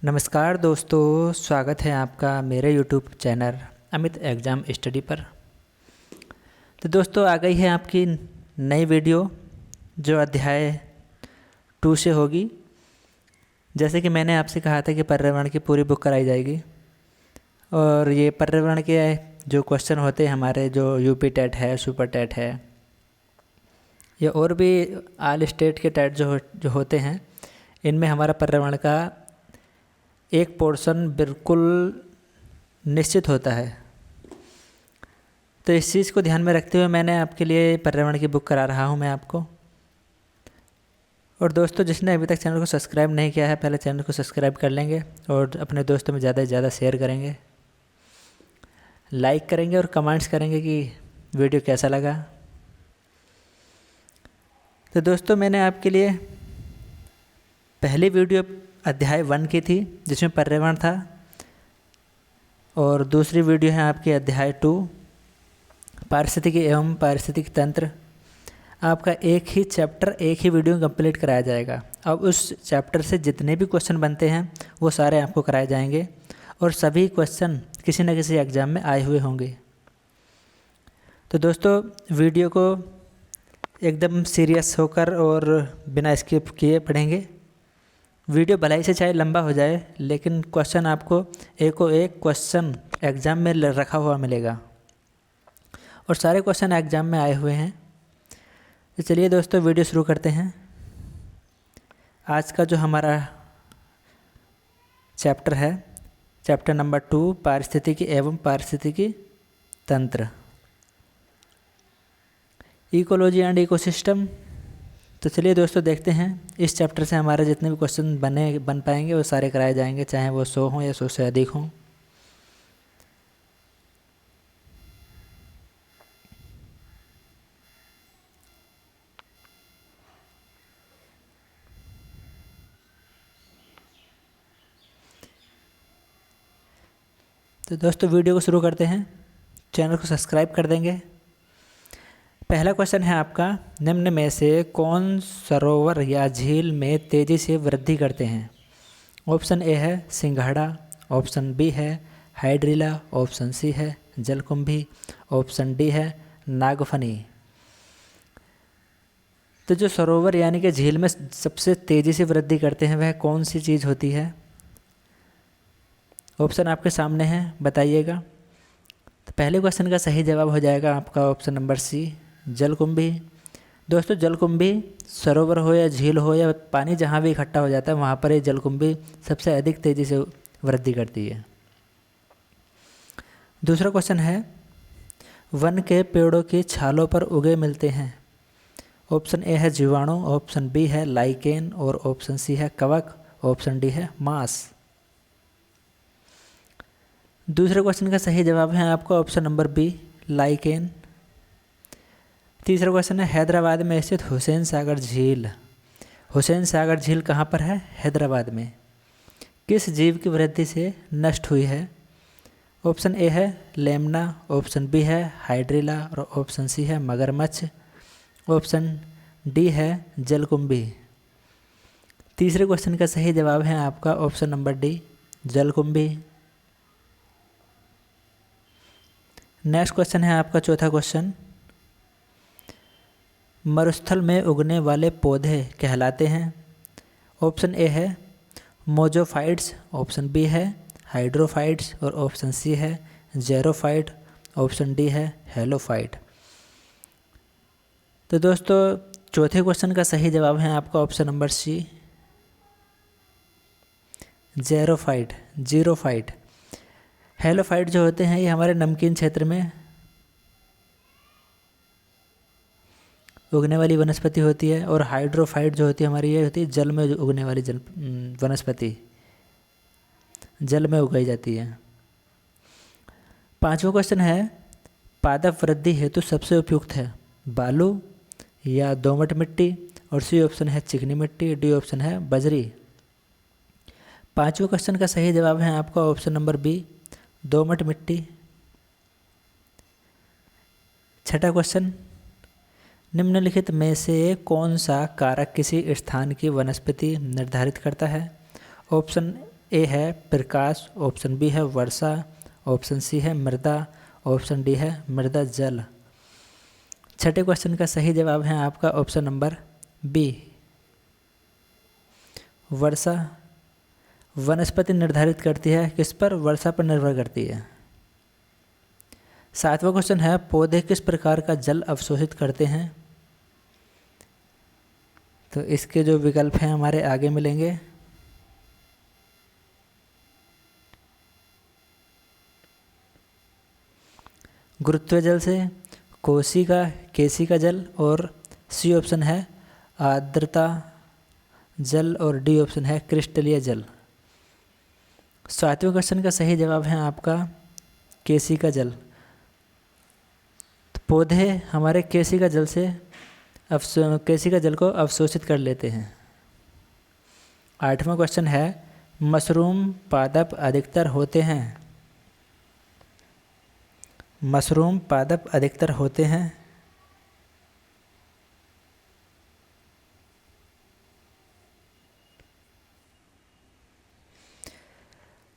नमस्कार दोस्तों, स्वागत है आपका मेरे YouTube channel Amit exam study पर। तो दोस्तों, आ गई है आपकी नई वीडियो जो अध्याय 2 से होगी। जैसे कि मैंने आपसे कहा था कि पर्यावरण की पूरी बुक कराई जाएगी और ये पर्यावरण के जो क्वेश्चन होते हैं हमारे, जो यूपी टेट है, सुपर टेट है, या और भी ऑल स्टेट के टेट जो होते हैं, इनमें हमारा पर्यावरण का एक पोर्शन बिल्कुल निश्चित होता है। तो इस चीज़ को ध्यान में रखते हुए मैंने आपके लिए पर्यावरण की बुक करा रहा हूँ मैं आपको। और दोस्तों, जिसने अभी तक चैनल को सब्सक्राइब नहीं किया है, पहले चैनल को सब्सक्राइब कर लेंगे और अपने दोस्तों में ज़्यादा से ज़्यादा शेयर करेंगे, लाइक करेंगे और कमेंट्स करेंगे कि वीडियो कैसा लगा। तो दोस्तों, मैंने आपके लिए पहली वीडियो अध्याय 1 की थी जिसमें पर्यावरण था, और दूसरी वीडियो है आपकी अध्याय 2 पारिस्थितिकी एवं पारिस्थितिक तंत्र। आपका एक ही चैप्टर एक ही वीडियो कंप्लीट कराया जाएगा। अब उस चैप्टर से जितने भी क्वेश्चन बनते हैं वो सारे आपको कराए जाएंगे और सभी क्वेश्चन किसी न किसी एग्ज़ाम में आए हुए होंगे। तो दोस्तों, वीडियो को एकदम सीरियस होकर और बिना स्किप किए पढ़ेंगे। वीडियो भलाई से चाहे लंबा हो जाए, लेकिन क्वेश्चन आपको एक क्वेश्चन एग्ज़ाम में रखा हुआ मिलेगा और सारे क्वेश्चन एग्ज़ाम में आए हुए हैं। तो चलिए दोस्तों, वीडियो शुरू करते हैं। आज का जो हमारा चैप्टर है, चैप्टर नंबर 2 पारिस्थितिकी एवं पारिस्थितिकी तंत्र, इकोलॉजी एंड इकोसिस्टम। तो चलिए दोस्तों, देखते हैं इस चैप्टर से हमारे जितने भी क्वेश्चन बन पाएंगे वो सारे कराए जाएंगे, चाहे वो 100 हों या 100 से अधिक हों। तो दोस्तों, वीडियो को शुरू करते हैं। चैनल को सब्सक्राइब कर देंगे। पहला क्वेश्चन है आपका, निम्न में से कौन सरोवर या झील में तेज़ी से वृद्धि करते हैं? ऑप्शन ए है सिंघाड़ा, ऑप्शन बी है हाइड्रिला, ऑप्शन सी है जलकुंभी, ऑप्शन डी है नागफनी। तो जो सरोवर यानी कि झील में सबसे तेज़ी से वृद्धि करते हैं वह कौन सी चीज़ होती है? ऑप्शन आपके सामने है, बताइएगा। तो पहले क्वेश्चन का सही जवाब हो जाएगा आपका ऑप्शन नंबर सी, जलकुंभी। दोस्तों, जलकुंभी सरोवर हो या झील हो या पानी जहाँ भी इकट्ठा हो जाता है वहाँ पर ये जलकुंभी सबसे अधिक तेज़ी से वृद्धि करती है। दूसरा क्वेश्चन है, वन के पेड़ों की छालों पर उगे मिलते हैं। ऑप्शन ए है जीवाणु, ऑप्शन बी है लाइकेन और ऑप्शन सी है कवक, ऑप्शन डी है मांस। दूसरे क्वेश्चन का सही जवाब है आपका ऑप्शन नंबर बी, लाइकेन। तीसरा क्वेश्चन है, हैदराबाद में स्थित हुसैन सागर झील। हुसैन सागर झील कहाँ पर है? हैदराबाद में। किस जीव की वृद्धि से नष्ट हुई है? ऑप्शन ए है लेमना, ऑप्शन बी है हाइड्रिला और ऑप्शन सी है मगरमच्छ, ऑप्शन डी है जलकुंभी। तीसरे क्वेश्चन का सही जवाब है आपका ऑप्शन नंबर डी, जलकुंभी। नेक्स्ट क्वेश्चन है आपका चौथा क्वेश्चन, मरुस्थल में उगने वाले पौधे कहलाते हैं। ऑप्शन ए है मोजोफाइट्स, ऑप्शन बी है हाइड्रोफाइट्स और ऑप्शन सी है जेरोफाइट, ऑप्शन डी है हेलोफाइट। तो दोस्तों, चौथे क्वेश्चन का सही जवाब है आपका option number C, xerophyte, xerophyte. Halophyte जो होते हैं ये हमारे नमकीन क्षेत्र में उगने वाली वनस्पति होती है, और हाइड्रोफाइट जो होती है हमारी ये होती है जल में उगने वाली वनस्पति, जल में उगाई जाती है। पांचवा क्वेश्चन है, पादप वृद्धि हेतु सबसे उपयुक्त है बालू या दोमट मिट्टी, और सी ऑप्शन है चिकनी मिट्टी, डी ऑप्शन है बजरी। पांचवें क्वेश्चन का सही जवाब है आपका ऑप्शन नंबर बी, दोमट मिट्टी। छठा क्वेश्चन, निम्नलिखित में से कौन सा कारक किसी स्थान की वनस्पति निर्धारित करता है? ऑप्शन ए है प्रकाश, ऑप्शन बी है वर्षा, ऑप्शन सी है मृदा, ऑप्शन डी है मृदा जल। छठे क्वेश्चन का सही जवाब है आपका ऑप्शन नंबर बी, वर्षा। वनस्पति निर्धारित करती है किस पर? वर्षा पर निर्भर करती है। सातवां क्वेश्चन है पौधे किस प्रकार का जल अवशोषित करते हैं? तो इसके जो विकल्प हैं हमारे आगे मिलेंगे। गुरुत्व जल से, कोशिका केशिका जल, और सी ऑप्शन है आर्द्रता जल, और डी ऑप्शन है क्रिस्टलीय जल। सातवें क्वेश्चन का सही जवाब है आपका केशिका जल। तो पौधे हमारे केशिका जल से केशिका जल को अवशोषित कर लेते हैं। आठवां क्वेश्चन है मशरूम पादप अधिकतर होते हैं। मशरूम पादप अधिकतर होते हैं।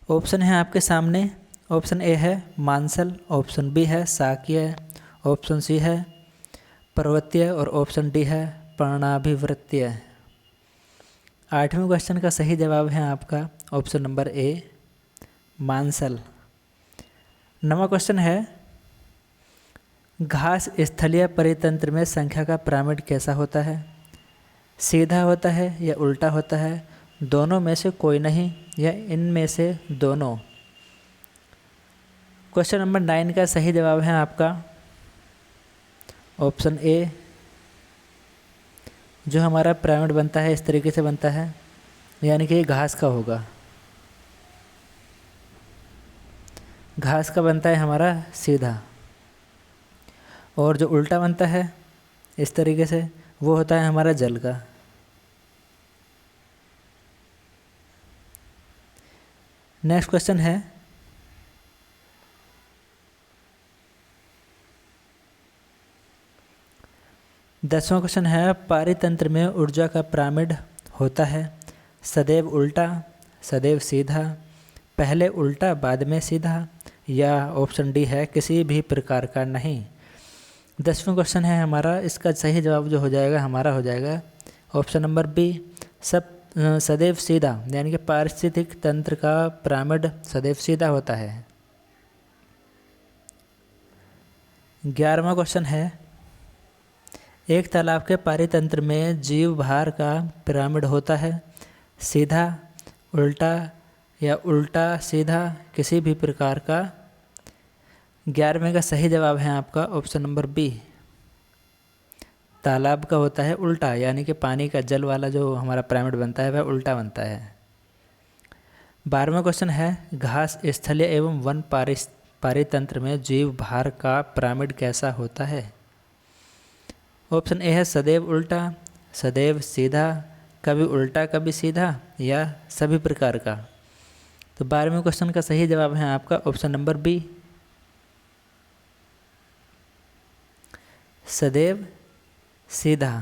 ऑप्शन है आपके सामने। ऑप्शन ए है मांसल, ऑप्शन बी है शाकीय, ऑप्शन सी है पर्वतीय, और ऑप्शन डी है पर्णाभिवृत्तीय। आठवें क्वेश्चन का सही जवाब है आपका ऑप्शन नंबर ए मांसल। नवा क्वेश्चन है घास स्थलीय परितंत्र में संख्या का पिरामिड कैसा होता है? सीधा होता है या उल्टा होता है, दोनों में से कोई नहीं, या इनमें से दोनों? क्वेश्चन नंबर 9 का सही जवाब है आपका ऑप्शन ए, जो हमारा पिरामिड बनता है इस तरीके से बनता है, यानी कि घास का होगा। घास का बनता है हमारा सीधा, और जो उल्टा बनता है इस तरीके से वो होता है हमारा जल का। नेक्स्ट क्वेश्चन है दसवां क्वेश्चन है पारितंत्र में ऊर्जा का पिरामिड होता है सदैव उल्टा, सदैव सीधा, पहले उल्टा बाद में सीधा, या ऑप्शन डी है किसी भी प्रकार का नहीं। 10वां क्वेश्चन है हमारा, इसका सही जवाब जो हो जाएगा हमारा हो जाएगा ऑप्शन नंबर बी, सदैव सीधा, यानी कि पारिस्थितिक तंत्र का पिरामिड सदैव सीधा होता है। 11वां क्वेश्चन है एक तालाब के पारितंत्र में जीव भार का पिरामिड होता है सीधा, उल्टा, या उल्टा सीधा, किसी भी प्रकार का। 11वें का सही जवाब है आपका ऑप्शन नंबर बी, तालाब का होता है उल्टा, यानी कि पानी का जल वाला जो हमारा पिरामिड बनता है वह उल्टा बनता है। 12वां क्वेश्चन है घास स्थलीय एवं वन पारितंत्र में जीव भार का पिरामिड कैसा होता है? ऑप्शन ए है सदैव उल्टा, सदैव सीधा, कभी उल्टा कभी सीधा, या सभी प्रकार का। तो 12वें क्वेश्चन का सही जवाब है आपका ऑप्शन नंबर बी, सदैव सीधा।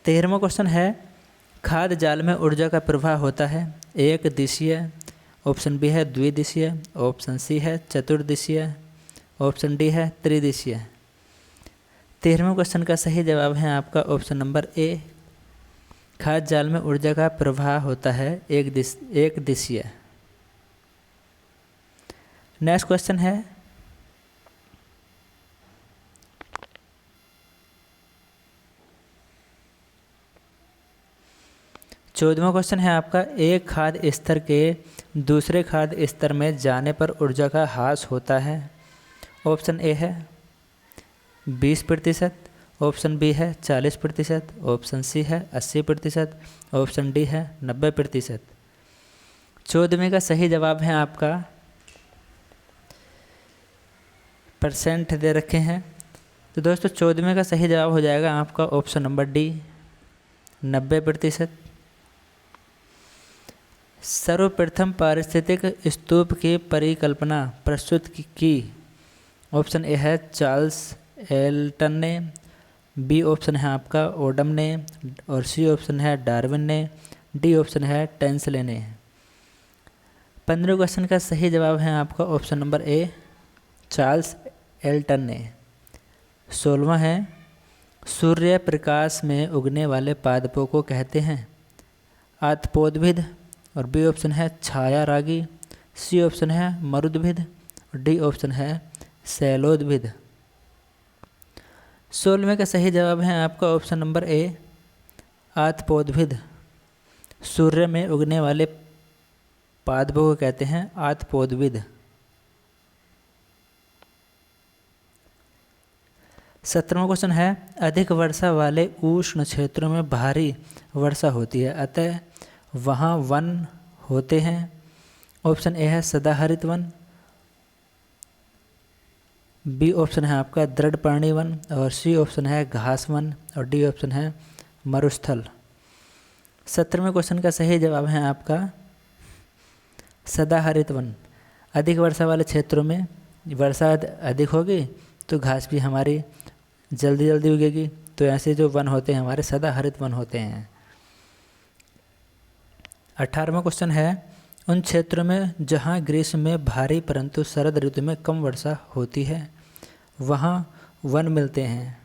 13वां क्वेश्चन है खाद्य जाल में ऊर्जा का प्रवाह होता है एक दिशीय, ऑप्शन बी है द्विदिशीय, ऑप्शन सी है चतुर्दिशीय, ऑप्शन डी है त्रिदिशीय। 13वें क्वेश्चन का सही जवाब है आपका ऑप्शन नंबर ए, खाद्य जाल में ऊर्जा का प्रवाह होता है एक दिशीय। नेक्स्ट क्वेश्चन है 14वां क्वेश्चन है आपका एक खाद्य स्तर के दूसरे खाद्य स्तर में जाने पर ऊर्जा का ह्रास होता है। ऑप्शन ए है 20%, ऑप्शन बी है 40%, ऑप्शन सी है 80%, ऑप्शन डी है 90%। 14वें का सही जवाब है आपका, परसेंट दे रखे हैं, तो दोस्तों 14वें का सही जवाब हो जाएगा आपका ऑप्शन नंबर डी 90%। सर्वप्रथम पारिस्थितिक स्तूप की परिकल्पना प्रस्तुत की। ऑप्शन ए है चार्ल्स एल्टन ने, बी ऑप्शन है आपका ओडम ने, और सी ऑप्शन है डार्विन ने, डी ऑप्शन है टेंसले ने। 15वें क्वेश्चन का सही जवाब है आपका option number A Charles Elton ने। 16वां है सूर्य प्रकाश में उगने वाले पादपों को कहते हैं आतपोदभिद, और बी ऑप्शन है छाया रागी, सी ऑप्शन है मरुदभिद, और डी ऑप्शन है शैलोदभिद। 16वें का सही जवाब है आपका ऑप्शन नंबर ए आतपोदभिद। सूर्य में उगने वाले पादपों को कहते हैं आतपोदभिद। 17वां क्वेश्चन है अधिक वर्षा वाले उष्ण क्षेत्रों में भारी वर्षा होती है, अतः वहाँ वन होते हैं। ऑप्शन ए है सदाहरित वन, बी ऑप्शन है आपका दृढ़पर्णी वन, और सी ऑप्शन है घास वन, और डी ऑप्शन है मरुस्थल। 17वें क्वेश्चन का सही जवाब है आपका सदाहरित वन। अधिक वर्षा वाले क्षेत्रों में वर्षा अधिक होगी तो घास भी हमारी जल्दी जल्दी उगेगी, तो ऐसे जो वन होते हैं हमारे सदाहरित वन होते हैं। 18वां क्वेश्चन है उन क्षेत्रों में जहाँ ग्रीष्म में भारी परंतु शरद ऋतु में कम वर्षा होती है वहाँ वन मिलते हैं।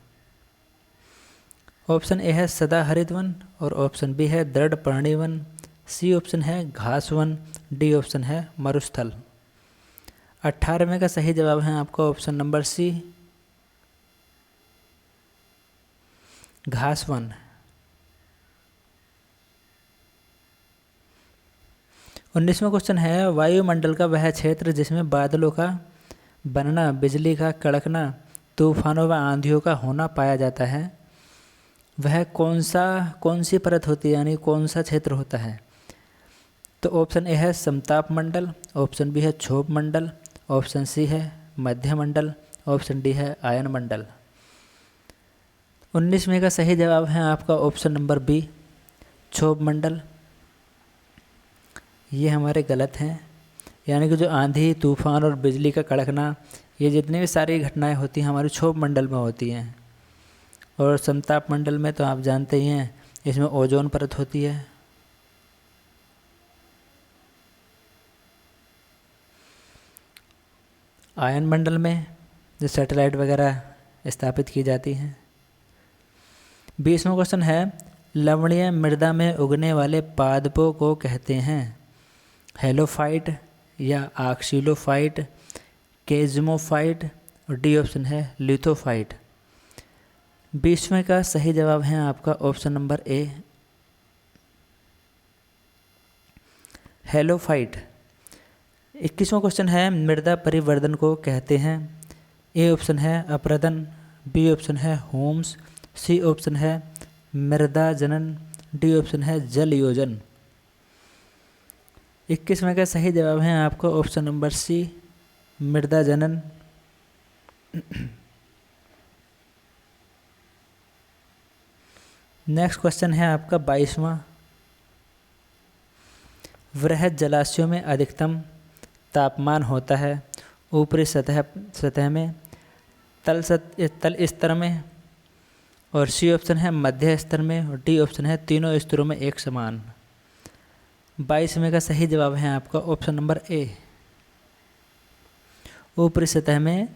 ऑप्शन ए है सदाहरित वन, और ऑप्शन बी है दृढ़पर्णी वन, सी ऑप्शन है घास वन, डी ऑप्शन है मरुस्थल। 18वें का सही जवाब है आपका ऑप्शन नंबर सी घास वन। 19वां क्वेश्चन है वायुमंडल का वह क्षेत्र जिसमें बादलों का बनना, बिजली का कड़कना, तूफानों व आंधियों का होना पाया जाता है, वह कौन सी परत होती है, यानी कौन सा क्षेत्र होता है। तो ऑप्शन ए है समताप मंडल, ऑप्शन बी है क्षोभ मंडल, ऑप्शन सी है मध्य मंडल, ऑप्शन डी है आयन मंडल। 19वें का सही जवाब है आपका ऑप्शन नंबर बी क्षोभ मंडल। ये हमारे गलत हैं, यानी कि जो आंधी, तूफान और बिजली का कड़कना, ये जितनी भी सारी घटनाएं होती हैं हमारे क्षोभ मंडल में होती हैं। और समताप मंडल में तो आप जानते ही हैं इसमें ओजोन परत होती है। आयन मंडल में जो सैटेलाइट वगैरह स्थापित की जाती हैं। 20वां क्वेश्चन है लवणीय मृदा में उगने वाले पादपों को कहते हैं हेलोफाइट या आक्सीलोफाइट, केज़्मोफाइट, और डी ऑप्शन है लिथोफाइट। 20वें का सही जवाब है आपका ऑप्शन नंबर ए हेलोफाइट। 21वां क्वेश्चन है मृदा परिवर्धन को कहते हैं ए ऑप्शन है अपरदन, बी ऑप्शन है होम्स, सी ऑप्शन है मृदा जनन, डी ऑप्शन है जल योजन। 21वें का सही जवाब है आपका ऑप्शन नंबर सी मृदा जनन। नेक्स्ट क्वेश्चन है आपका 22वां वृहद जलाशयों में अधिकतम तापमान होता है ऊपरी सतह में, तल स्तर में, और सी ऑप्शन है मध्य स्तर में, और डी ऑप्शन है तीनों स्तरों में एक समान। 22वें का सही जवाब है आपका ऑप्शन नंबर ए ऊपरी सतह में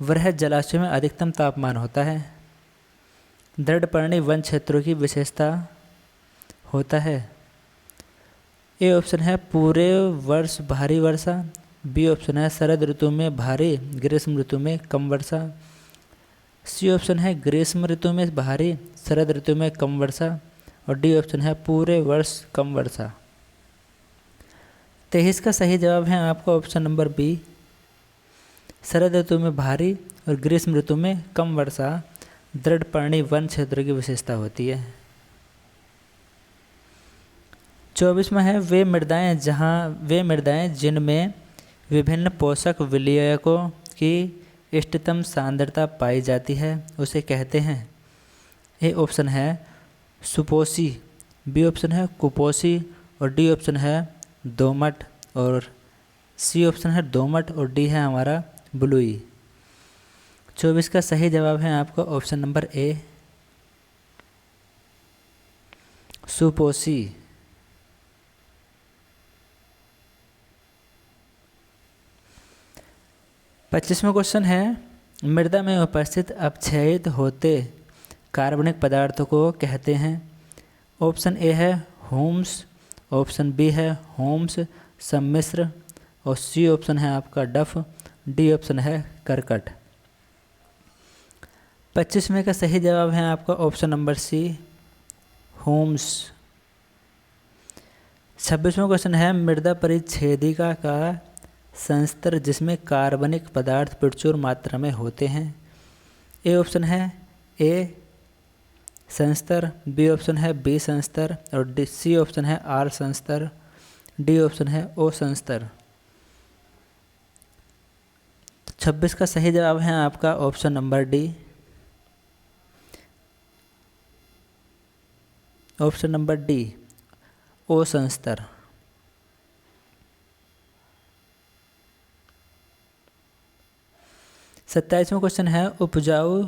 वृहद जलाशयों में अधिकतम तापमान होता है। दृढ़पर्णी वन क्षेत्रों की विशेषता होता है। ए ऑप्शन है पूरे वर्ष भारी वर्षा, बी ऑप्शन है शरद ऋतु में भारी, ग्रीष्म ऋतु में कम वर्षा, सी ऑप्शन है ग्रीष्म ऋतु में भारी, शरद ऋतु में कम वर्षा, और डी ऑप्शन है पूरे वर्ष कम वर्षा। 23 का सही जवाब है आपका ऑप्शन नंबर बी शरद ऋतु में भारी और ग्रीष्म ऋतु में कम वर्षा दृढ़पर्णी वन क्षेत्र की विशेषता होती है। 24वां है वे मृदाएं जिनमें विभिन्न पोषक विलयकों की इष्टतम सांद्रता पाई जाती है उसे कहते हैं। ए ऑप्शन है सुपोषी, बी ऑप्शन है कुपोषी, और डी ऑप्शन है दोमट, और सी ऑप्शन है दोमट, और डी है हमारा बलुई। 24 का सही जवाब है आपका ऑप्शन नंबर ए सुपोषी। 25वां क्वेश्चन है, मृदा में उपस्थित अपक्षयित होते कार्बनिक पदार्थों को कहते हैं। ऑप्शन ए है ह्यूम्स, ऑप्शन बी है होम्स सम्मिश्र, और सी ऑप्शन है आपका डफ, डी ऑप्शन है करकट। 25वें का सही जवाब है आपका ऑप्शन नंबर सी होम्स। 26वां क्वेश्चन है, मृदा परिच्छेदिका का संस्तर जिसमें कार्बनिक पदार्थ प्रचुर मात्रा में होते हैं। ए ऑप्शन है ए संस्तर, बी ऑप्शन है बी संस्तर, और डी सी ऑप्शन है आर संस्तर, डी ऑप्शन है ओ संस्तर। 26 का सही जवाब है आपका option number D, option number D O संस्तर। 27वां क्वेश्चन है, उपजाऊ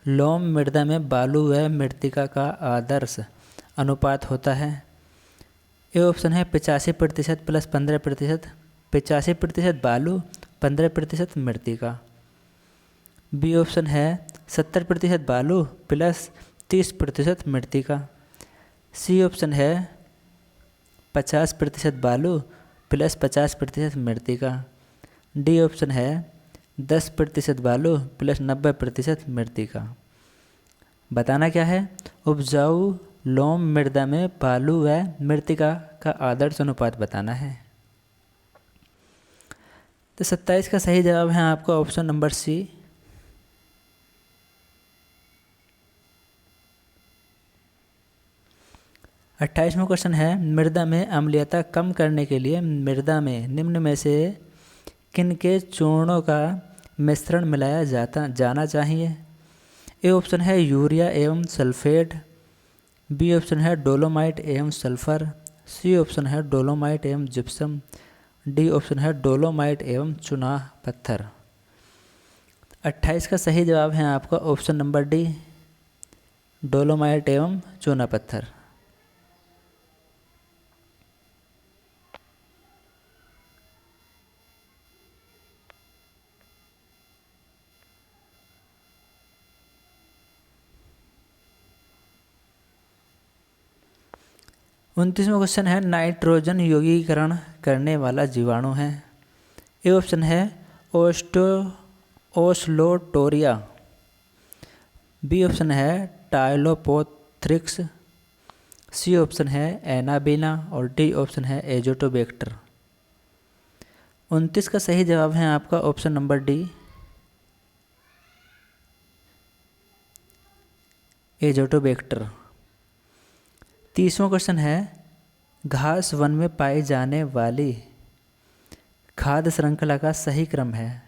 लोम मृदा में बालू व मृत्तिका का आदर्श अनुपात होता है। ए ऑप्शन है 85% प्लस 15%, 85% बालू 15% मृत्तिका। बी ऑप्शन है 70% बालू प्लस 30% मृत्तिका। सी ऑप्शन है 50% बालू प्लस 50% मृत्तिका। डी ऑप्शन है 10% बालू प्लस 90% मृत्तिका। बताना क्या है, उपजाऊ लोम मृदा में बालू व मृत्तिका का आदर्श अनुपात बताना है। तो 27 का सही जवाब है आपका ऑप्शन नंबर सी। 28वां क्वेश्चन है, मृदा में अम्लीयता कम करने के लिए मृदा में निम्न में से किन के चूर्णों का मिश्रण मिलाया जाना चाहिए। ए ऑप्शन है यूरिया एवं सल्फेट, बी ऑप्शन है डोलोमाइट एवं सल्फर, सी ऑप्शन है डोलोमाइट एवं जिप्सम, डी ऑप्शन है डोलोमाइट एवं चुना पत्थर। 28 का सही जवाब है आपका ऑप्शन नंबर डी, डोलोमाइट एवं चूना पत्थर। उनतीसवां क्वेश्चन है, नाइट्रोजन यौगिकीकरण करने वाला जीवाणु है। ए ऑप्शन है ओस्लोटोरिया, बी ऑप्शन है टाइलोपोथ्रिक्स, सी ऑप्शन है एनाबीना, और डी ऑप्शन है एजोटोबैक्टर। 29 का सही जवाब है आपका ऑप्शन नंबर डी, एजोटोबैक्टर। 30वां क्वेश्चन है, घास वन में पाई जाने वाली खाद्य श्रृंखला का सही क्रम है।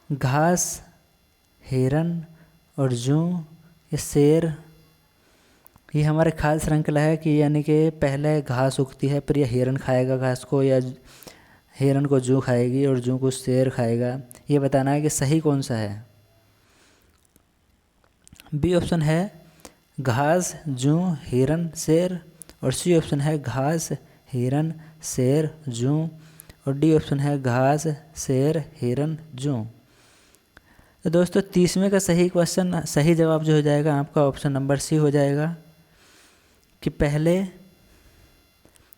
घास, हिरन और जूं या शेर, ये हमारे खाद्य श्रृंखला है कि यानी कि पहले घास उगती है, फिर यह हिरन खाएगा घास को, या हिरन को जूं खाएगी और जूं को शेर खाएगा। ये बताना है कि सही कौन सा है। बी ऑप्शन है घास, जूं, हिरन, शेर, और सी ऑप्शन है घास, हिरन, शेर, जूं, और डी ऑप्शन है घास, शेर, हिरन, जूं। तो दोस्तों 30वें का सही जवाब जो हो जाएगा आपका ऑप्शन नंबर सी हो जाएगा कि पहले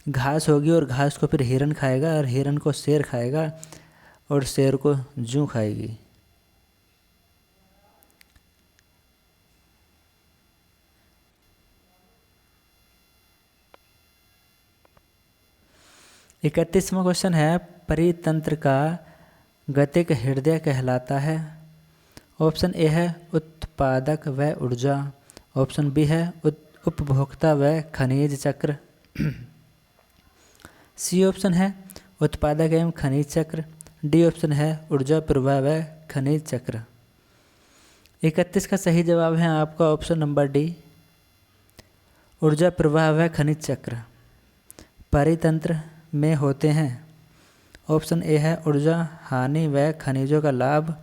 घास होगी और घास को फिर हिरन खाएगा, और हिरन को शेर खाएगा, और शेर को जूं खाएगी। इकतीसवां क्वेश्चन है, परितंत्र का गतिक हृदय कहलाता है। ऑप्शन ए है उत्पादक व ऊर्जा, ऑप्शन बी है उपभोक्ता व खनिज चक्र, सी ऑप्शन है उत्पादक एवं खनिज चक्र, डी ऑप्शन है ऊर्जा प्रवाह व खनिज चक्र। 31 का सही जवाब है आपका ऑप्शन नंबर डी, ऊर्जा प्रवाह व खनिज चक्र परितंत्र में होते हैं। ऑप्शन ए है ऊर्जा हानि व खनिजों का लाभ,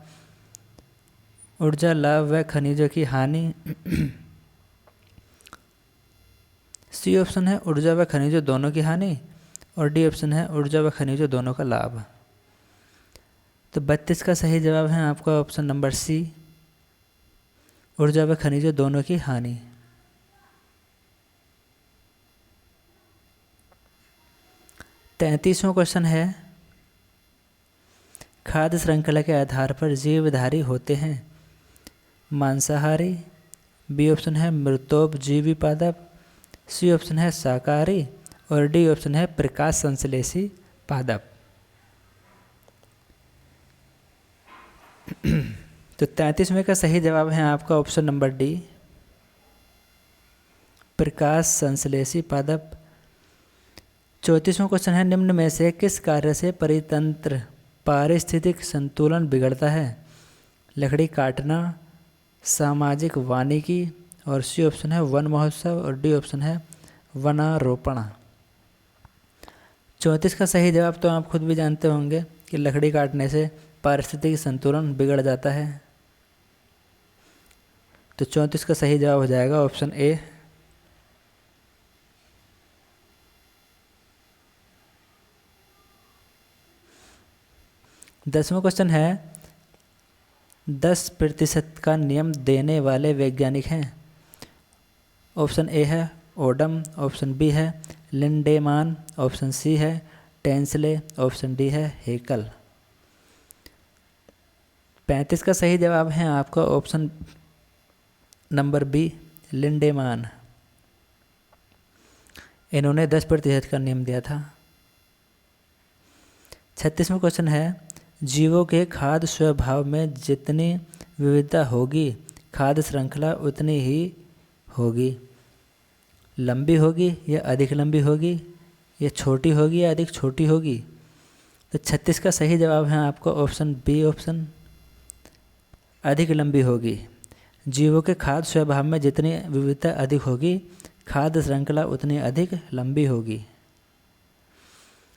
ऊर्जा लाभ व खनिजों की हानि, सी ऑप्शन है ऊर्जा व खनिजों दोनों की हानि, और डी ऑप्शन है ऊर्जा व खनिजों दोनों का लाभ। तो 32 का सही जवाब है आपका ऑप्शन नंबर सी, ऊर्जा व खनिजों दोनों की हानि। 33वां क्वेश्चन है, खाद्य श्रृंखला के आधार पर जीवधारी होते हैं मांसाहारी, बी ऑप्शन है मृतोपजीवी पादप, सी ऑप्शन है शाकाहारी, और डी ऑप्शन है प्रकाश संश्लेषी पादप। तो 33वें का सही जवाब है आपका ऑप्शन नंबर डी, प्रकाश संश्लेषी पादप। 34वां क्वेश्चन है, निम्न में से किस कार्य से परितंत्र पारिस्थितिक संतुलन बिगड़ता है? लकड़ी काटना, सामाजिक वानिकी, और सी ऑप्शन है वन महोत्सव, और डी ऑप्शन है वनारोपण। 34 का सही जवाब तो आप खुद भी जानते होंगे कि लकड़ी काटने से पारिस्थितिक संतुलन बिगड़ जाता है। तो 34 का सही जवाब हो जाएगा ऑप्शन ए। दसवां क्वेश्चन है, 10% का नियम देने वाले वैज्ञानिक हैं। ऑप्शन ए है ओडम, ऑप्शन बी है लिंडेमान, ऑप्शन सी है टेंसले, ऑप्शन डी है हेकल। 35 का सही जवाब है आपका ऑप्शन नंबर बी, लिंडेमान। इन्होंने 10% का नियम दिया था। 36वां क्वेश्चन है, जीवों के खाद्य स्वभाव में जितनी विविधता होगी खाद्य श्रृंखला उतनी ही होगी। लंबी होगी या अधिक लंबी होगी, या छोटी होगी या अधिक छोटी होगी? तो 36 का सही जवाब है आपका ऑप्शन बी ऑप्शन, अधिक लंबी होगी। जीवों के खाद्य स्वभाव में जितनी विविधता अधिक होगी खाद्य श्रृंखला उतनी अधिक लंबी होगी।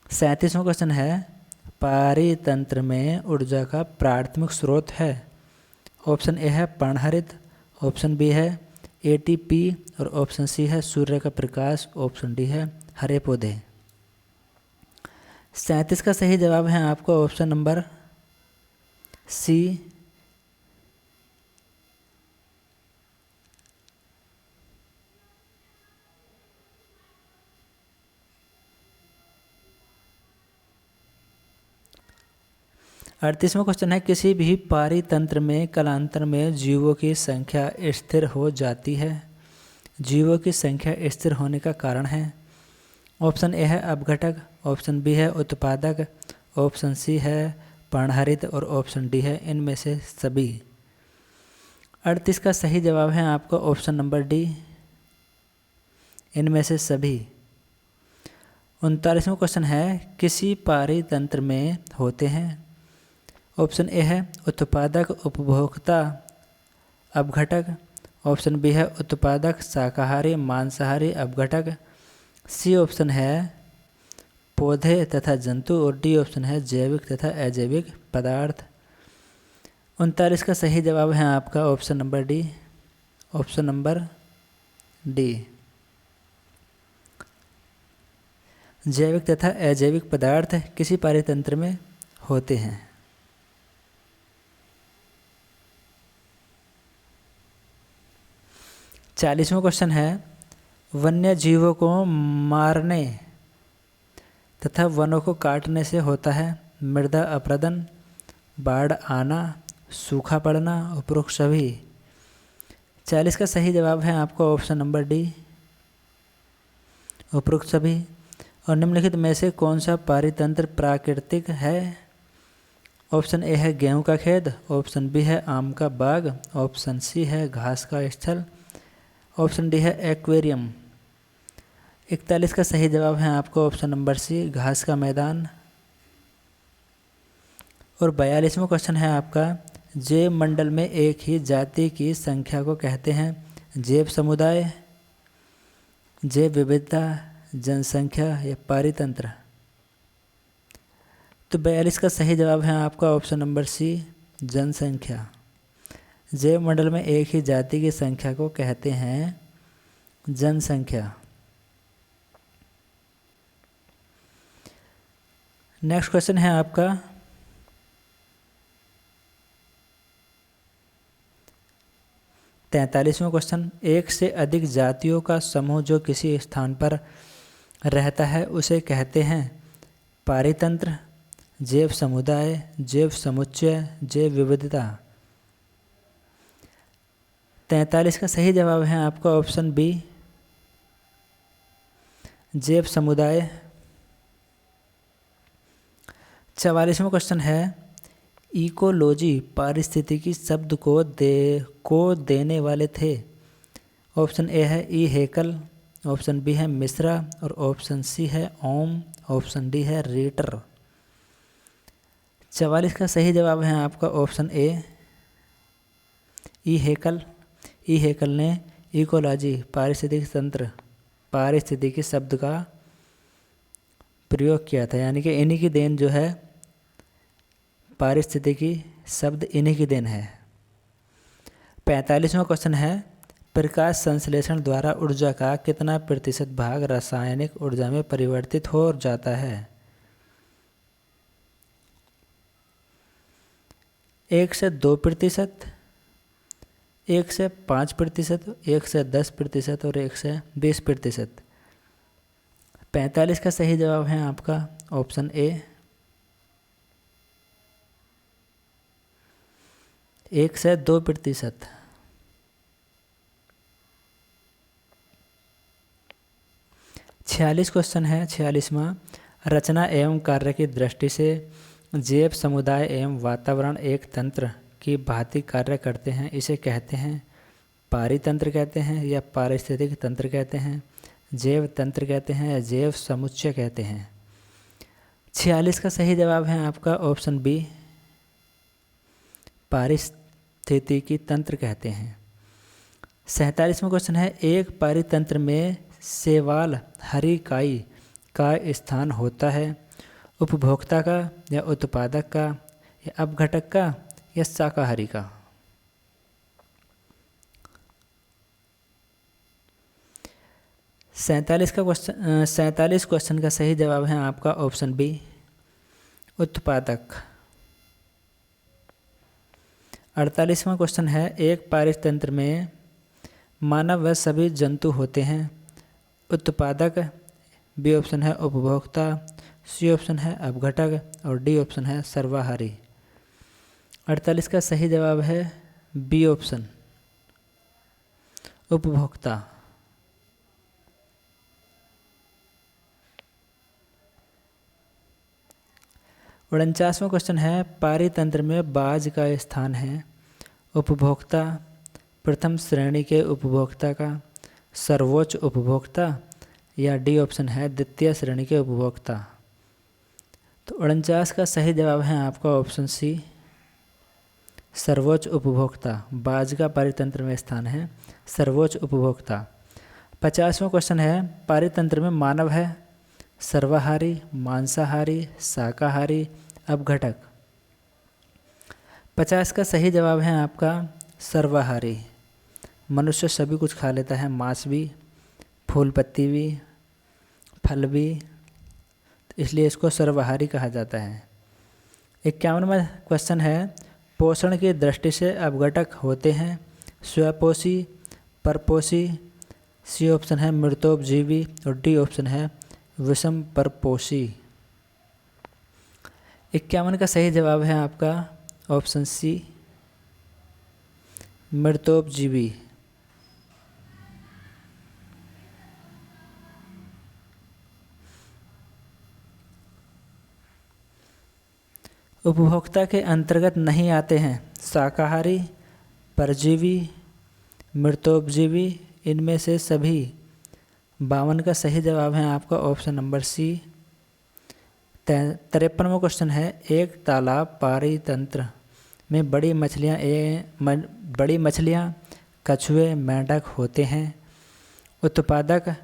37वां क्वेश्चन है, पारितंत्र में ऊर्जा का प्राथमिक स्रोत है। ऑप्शन ए है पर्णहरित, ऑप्शन बी है एटीपी, और ऑप्शन सी है सूर्य का प्रकाश, ऑप्शन डी है हरे पौधे। 37 का सही जवाब है आपका ऑप्शन नंबर सी, अड़तीसवां क्वेश्चन है, किसी भी पारितंत्र में कालांतर में जीवों की संख्या स्थिर हो जाती है। जीवों की संख्या स्थिर होने का कारण है। ऑप्शन ए है अपघटक, ऑप्शन बी है उत्पादक, ऑप्शन सी है पर्णहरित, और ऑप्शन डी है इनमें से सभी। 38 का सही जवाब है आपका ऑप्शन नंबर डी, इनमें से सभी। 39वां क्वेश्चन है, किसी पारितंत्र में होते हैं। ऑप्शन ए है उत्पादक उपभोक्ता अपघटक, ऑप्शन बी है उत्पादक शाकाहारी मांसाहारी अपघटक, सी ऑप्शन है पौधे तथा जंतु, और डी ऑप्शन है जैविक तथा अजैविक पदार्थ। 39 का सही जवाब है आपका option number D, option number D, जैविक तथा अजैविक पदार्थ किसी पारितंत्र में होते हैं। 40वां क्वेश्चन है, वन्य जीवों को मारने तथा वनों को काटने से होता है मृदा अपरदन, बाढ़ आना, सूखा पड़ना, उपरोक्त सभी। 40 का सही जवाब है आपका ऑप्शन नंबर डी, उपरोक्त सभी। और निम्नलिखित में से कौन सा पारितंत्र प्राकृतिक है? ऑप्शन ए है गेहूं का खेत, ऑप्शन बी है आम का बाग, ऑप्शन सी है घास का स्थल, ऑप्शन डी है एक्वेरियम। 41 का सही जवाब है आपका ऑप्शन नंबर सी, घास का मैदान। और 42वां क्वेश्चन है आपका, जैव मंडल में एक ही जाति की संख्या को कहते हैं जैव समुदाय, जैव विविधता, जनसंख्या या पारितंत्र? तो 42 का सही जवाब है आपका ऑप्शन नंबर सी, जनसंख्या। जैव मंडल में एक ही जाति की संख्या को कहते हैं जनसंख्या। नेक्स्ट क्वेश्चन है आपका 43वां क्वेश्चन, एक से अधिक जातियों का समूह जो किसी स्थान पर रहता है उसे कहते हैं पारितंत्र, जैव समुदाय, जैव समुच्चय, जैव विविधता। 43 का सही जवाब है आपका ऑप्शन बी, जैव समुदाय। 44वां क्वेश्चन है इकोलॉजी पारिस्थितिकी शब्द को देने वाले थे। ऑप्शन ए है ई हेकल, ऑप्शन बी है मिश्रा और ऑप्शन सी है ओम, ऑप्शन डी है रीटर। 44 का सही जवाब है आपका option A, E Haeckel. E Haeckel ने इकोलॉजी पारिस्थितिक तंत्र पारिस्थितिकी शब्द का प्रयोग किया था, यानी कि इन्हीं की देन जो है, पारिस्थितिकी शब्द इन्हीं की देन है। 45वां क्वेश्चन है प्रकाश संश्लेषण द्वारा ऊर्जा का कितना प्रतिशत भाग रासायनिक ऊर्जा में परिवर्तित हो जाता है। 1 से 2%, 1 से 5%, 1 से 10% और 1 से 20%। 45 का सही जवाब है आपका ऑप्शन ए, 1 से 2%। 46 क्वेश्चन है 46वां, रचना एवं कार्य की दृष्टि से जैव समुदाय एवं वातावरण एक तंत्र की भांति कार्य करते हैं, इसे कहते हैं पारितंत्र कहते हैं या पारिस्थितिक तंत्र कहते हैं, जैव तंत्र कहते हैं या जैव समुच्चय कहते हैं। 46 का सही जवाब है आपका ऑप्शन बी, पारिस्थितिकी तंत्र कहते हैं। 47वां क्वेश्चन है एक पारितंत्र में शैवाल हरिकाई का स्थान होता है उपभोक्ता का या उत्पादक का या अपघटक का या शाकाहारी का। 47 क्वेश्चन का सही जवाब है आपका ऑप्शन बी, उत्पादक। 48वां क्वेश्चन है एक पारितंत्र में मानव व सभी जंतु होते हैं, उत्पादक, बी ऑप्शन है उपभोक्ता, सी ऑप्शन है अपघटक और डी ऑप्शन है सर्वाहारी। 48 का सही जवाब है बी ऑप्शन, उपभोक्ता। 49वां क्वेश्चन है पारितंत्र में बाज का स्थान है उपभोक्ता, प्रथम श्रेणी के उपभोक्ता का, सर्वोच्च उपभोक्ता या डी ऑप्शन है द्वितीय श्रेणी के उपभोक्ता। तो 49 का सही जवाब है आपका ऑप्शन सी, सर्वोच्च उपभोक्ता। बाज का पारितंत्र में स्थान है सर्वोच्च उपभोक्ता। 50वां क्वेश्चन है पारितंत्र में मानव है सर्वाहारी, मांसाहारी, शाकाहारी, अपघटक। 50 का सही जवाब है आपका सर्वाहारी। मनुष्य सभी कुछ खा लेता है, मांस भी, फूल पत्ती भी, फल भी, इसलिए इसको सर्वाहारी कहा जाता है। 51वां क्वेश्चन है पोषण की दृष्टि से अपघटक होते हैं स्वपोषी, परपोषी, सी ऑप्शन है मृतोपजीवी और डी ऑप्शन है विषम परपोषी। 51 का सही जवाब है आपका ऑप्शन सी, मृतोपजीवी। उपभोक्ता के अंतर्गत नहीं आते हैं शाकाहारी, परजीवी, मृतोपजीवी, इनमें से सभी। 52 का सही जवाब है आपका ऑप्शन नंबर सी। 53वां क्वेश्चन है एक तालाब पारितंत्र में बड़ी मछलियाँ कछुए, मेंढक होते हैं, उत्पादक,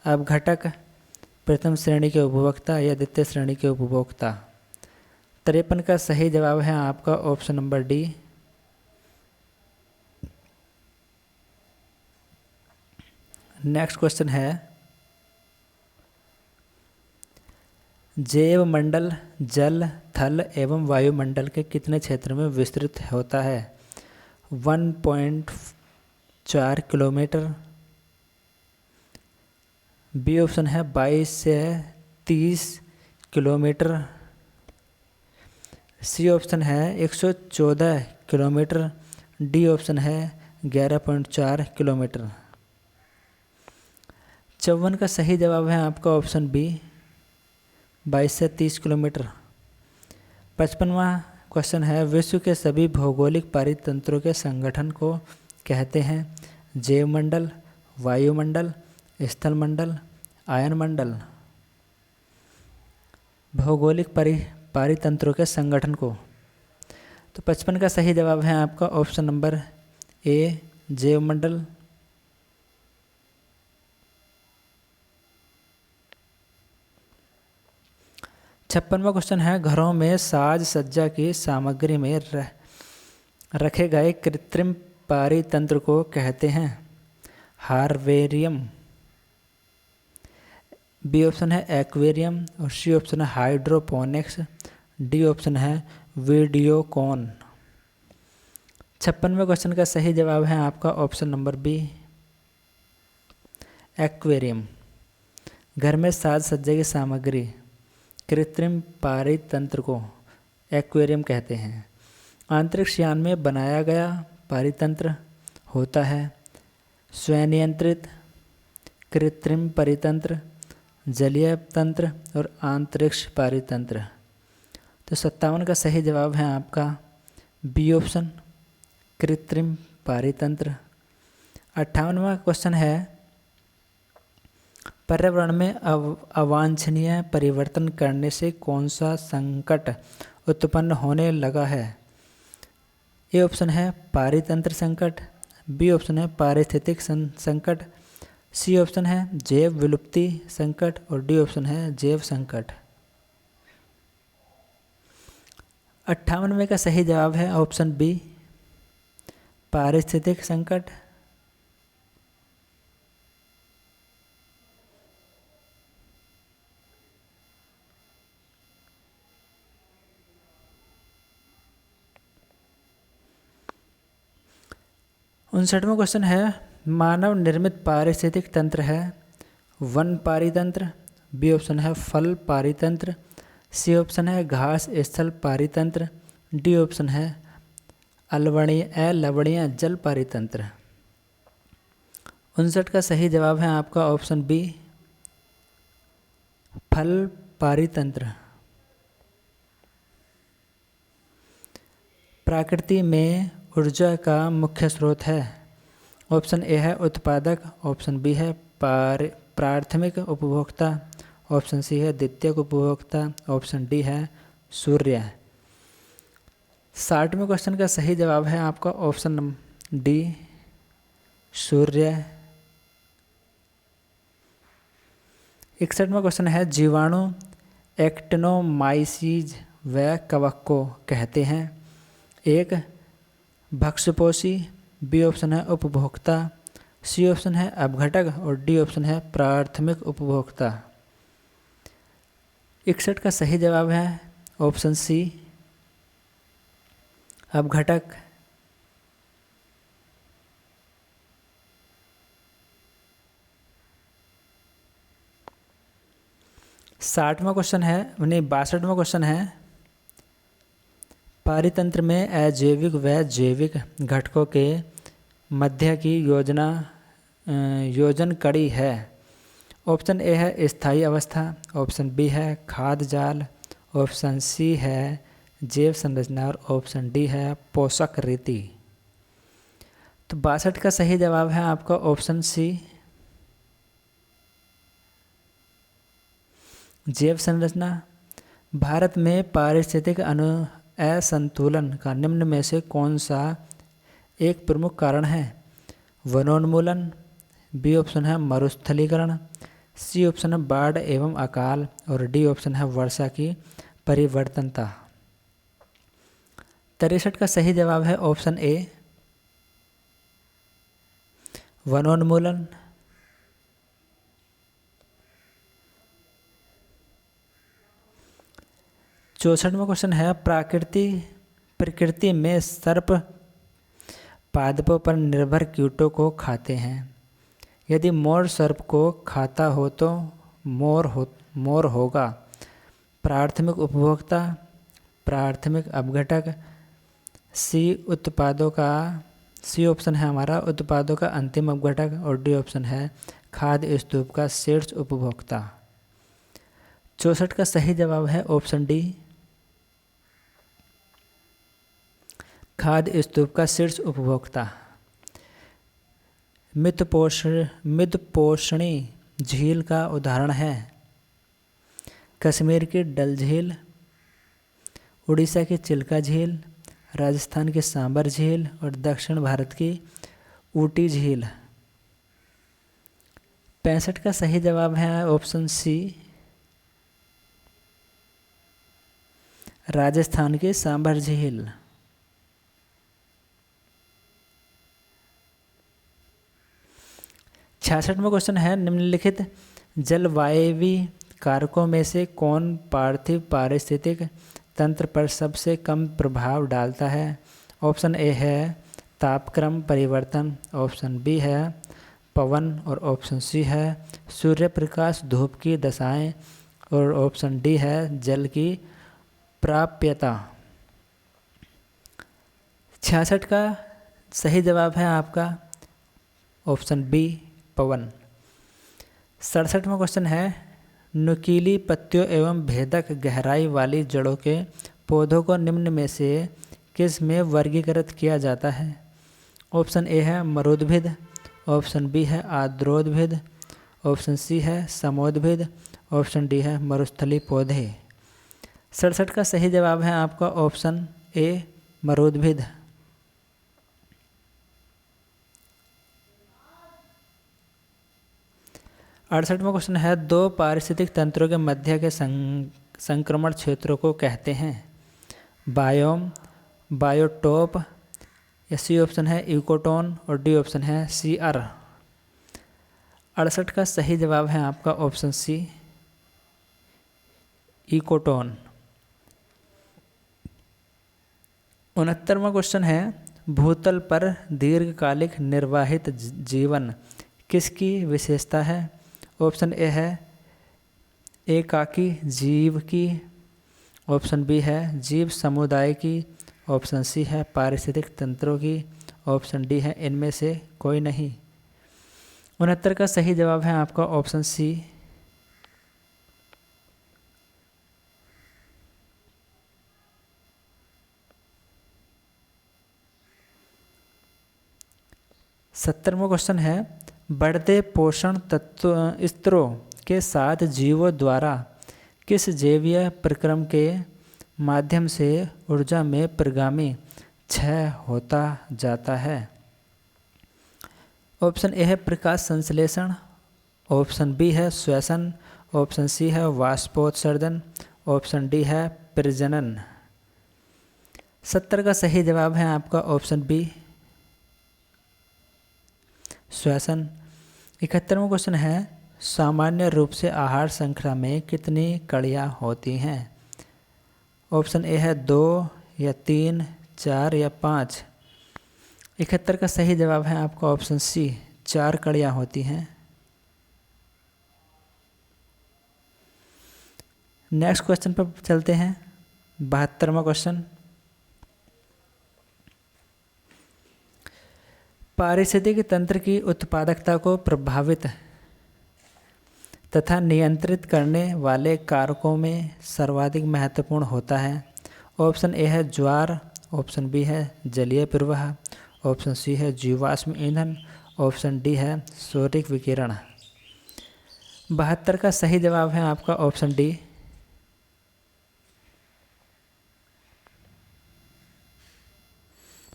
अपघटक, प्रथम श्रेणी के उपभोक्ता या द्वितीय श्रेणी के उपभोक्ता। 53 का सही जवाब है आपका option number D, next question है जैव मंडल जल, थल एवं वायुमंडल के कितने क्षेत्र में विस्तृत होता है? 1.4 किलोमीटर। बी ऑप्शन है 22 से 30 किलोमीटर। सी ऑप्शन है 114 किलोमीटर। डी ऑप्शन है 11.4 किलोमीटर। 54 का सही जवाब है आपका ऑप्शन बी, 22 से 30 किलोमीटर। 55वां क्वेश्चन है, विश्व के सभी भौगोलिक पारितंत्रों के संगठन को कहते हैं? जैवमंडल, वायुमंडल, स्थलमंडल, आयनमंडल। भौगोलिक पारितंत्रों के संगठन को। तो 55 का सही जवाब है आपका ऑप्शन नंबर ए, जैवमंडल। 56वां क्वेश्चन है, घरों में साज सज्जा की सामग्री में रखे गए कृत्रिम पारितंत्र को कहते हैं? हार्वेरियम। बी ऑप्शन है एक्वेरियम और सी ऑप्शन है हाइड्रोपोनिक्स। डी ऑप्शन है वीडियोकॉन। 56वें क्वेश्चन का सही जवाब है आपका ऑप्शन नंबर बी, एक्वेरियम। घर में साज सज्जा की सामग्री कृत्रिम पारितंत्र को एक्वेरियम कहते हैं। अंतरिक्ष यान में बनाया गया पारितंत्र होता है स्वयं नियंत्रित, कृत्रिम परितंत्र, जलीय तंत्र और अंतरिक्ष पारितंत्र। तो 57 का सही जवाब है आपका बी ऑप्शन, कृत्रिम पारितंत्र। 58वां क्वेश्चन है, पर्यावरण में अवांछनीय परिवर्तन करने से कौन सा संकट उत्पन्न होने लगा है? ए ऑप्शन है पारितंत्र संकट, बी ऑप्शन है पारिस्थितिक संकट, सी ऑप्शन है जैव विलुप्ति संकट और डी ऑप्शन है जैव संकट। 58वें का सही जवाब है ऑप्शन बी, पारिस्थितिक संकट। उनसठवां क्वेश्चन है, मानव निर्मित पारिस्थितिक तंत्र है वन पारितंत्र, बी ऑप्शन है फल पारितंत्र, सी ऑप्शन है घास स्थल पारितंत्र, डी ऑप्शन है लवणीय जल पारितंत्र। 59 का सही जवाब है आपका ऑप्शन बी, फल पारितंत्र। प्रकृति में ऊर्जा का मुख्य स्रोत है? ऑप्शन ए है उत्पादक, ऑप्शन बी है प्राथमिक उपभोक्ता, ऑप्शन सी है द्वितीयक उपभोक्ता, ऑप्शन डी है सूर्य। 60वें क्वेश्चन का सही जवाब है आपका ऑप्शन डी, सूर्य। 61वां क्वेश्चन है, जीवाणु एक्टिनोमाइसीज व कवक को कहते हैं? एक, भक्ष्यपोषी, बी ऑप्शन है उपभोक्ता, सी ऑप्शन है अपघटक और डी ऑप्शन है प्राथमिक उपभोक्ता। 61 का सही जवाब है ऑप्शन सी, अपघटक। 60वां क्वेश्चन है, 62वां क्वेश्चन है, पारितंत्र में अजैविक व जैविक घटकों के मध्य की योजन कड़ी है? ऑप्शन ए है स्थायी अवस्था, ऑप्शन बी है खाद्य जाल, ऑप्शन सी है जैव संरचना और ऑप्शन डी है पोषक रीति। तो 62 का सही जवाब है आपका ऑप्शन सी, जैव संरचना। भारत में पारिस्थितिक असंतुलन का निम्न में से कौन सा एक प्रमुख कारण है? वनोन्मूलन, बी ऑप्शन है मरुस्थलीकरण, सी ऑप्शन है बाढ़ एवं अकाल और डी ऑप्शन है वर्षा की परिवर्तनता। 63 का सही जवाब है ऑप्शन ए, वनोन्मूलन। 64वां क्वेश्चन है प्रकृति में सर्प पादपों पर निर्भर कीटों को खाते हैं। यदि मोर सर्प को खाता हो तो मोर होगा प्राथमिक उपभोक्ता, प्राथमिक अपघटक, सी ऑप्शन है हमारा उत्पादों का अंतिम अपघटक, और डी ऑप्शन है खाद्य स्तूप का शीर्ष उपभोक्ता। 64 का सही जवाब है ऑप्शन डी, खाद्य स्तूप का शीर्ष उपभोक्ता। मितपोषणी झील का उदाहरण है कश्मीर की डल झील, उड़ीसा की चिल्का झील, राजस्थान की सांबर झील और दक्षिण भारत की ऊटी झील। 65 का सही जवाब है ऑप्शन सी, राजस्थान की सांबर झील। 66वां क्वेश्चन है निम्नलिखित जलवायवीय कारकों में से कौन पार्थिव पारिस्थितिक तंत्र पर सबसे कम प्रभाव डालता है। ऑप्शन ए है तापक्रम परिवर्तन, ऑप्शन बी है पवन और ऑप्शन सी है सूर्य प्रकाश धूप की दशाएं और ऑप्शन डी है जल की प्राप्यता। 66 का सही जवाब है आपका ऑप्शन बी पवन। 67वां क्वेश्चन है नुकीली पत्तियों एवं भेदक गहराई वाली जड़ों के पौधों को निम्न में से किस में वर्गीकृत किया जाता है। ऑप्शन ए है मरोद्भिद, ऑप्शन बी है आर्द्रोद्भिद, ऑप्शन सी है समोद्भिद, ऑप्शन डी है मरुस्थलीय पौधे। 67 का सही जवाब है आपका ऑप्शन ए मरोद्भिद। 68वां क्वेश्चन है दो पारिस्थितिक तंत्रों के मध्य के संक्रमण क्षेत्रों को कहते हैं बायोम, बायोटोप, या सी ऑप्शन है इकोटोन और डी ऑप्शन है सीआर। 68 का सही जवाब है आपका ऑप्शन सी इकोटोन। 69वां क्वेश्चन है भूतल पर दीर्घकालिक निर्वाहित जीवन किसकी विशेषता है। ऑप्शन ए है एकाकी जीव की, ऑप्शन बी है जीव समुदाय की, ऑप्शन सी है पारिस्थितिक तंत्रों की, ऑप्शन डी है इनमें से कोई नहीं। 69 का सही जवाब है आपका ऑप्शन सी सत्तरवां क्वेश्चन है बढ़ते पोषण तत्व स्तरों के साथ जीवों द्वारा किस जैवीय प्रक्रम के माध्यम से ऊर्जा में प्रगामी क्षय होता जाता है। ऑप्शन ए है प्रकाश संश्लेषण, ऑप्शन बी है श्वसन, ऑप्शन सी है वाष्पोत्सर्जन, ऑप्शन डी है प्रजनन। 70 का सही जवाब है आपका ऑप्शन बी श्वसन। 71वां क्वेश्चन है सामान्य रूप से आहार श्रृंखला में कितनी कड़ियाँ होती हैं। ऑप्शन ए है 2 या 3, 4 या 5। 71 का सही जवाब है आपका ऑप्शन सी 4 कड़ियाँ होती हैं। नेक्स्ट क्वेश्चन पर चलते हैं 72वां क्वेश्चन पारिस्थितिक तंत्र की उत्पादकता को प्रभावित तथा नियंत्रित करने वाले कारकों में सर्वाधिक महत्वपूर्ण होता है। ऑप्शन ए है ज्वार, ऑप्शन बी है जलीय प्रवाह, ऑप्शन सी है जीवाश्म ईंधन, ऑप्शन डी है सौरिक विकिरण। 72 का सही जवाब है आपका ऑप्शन डी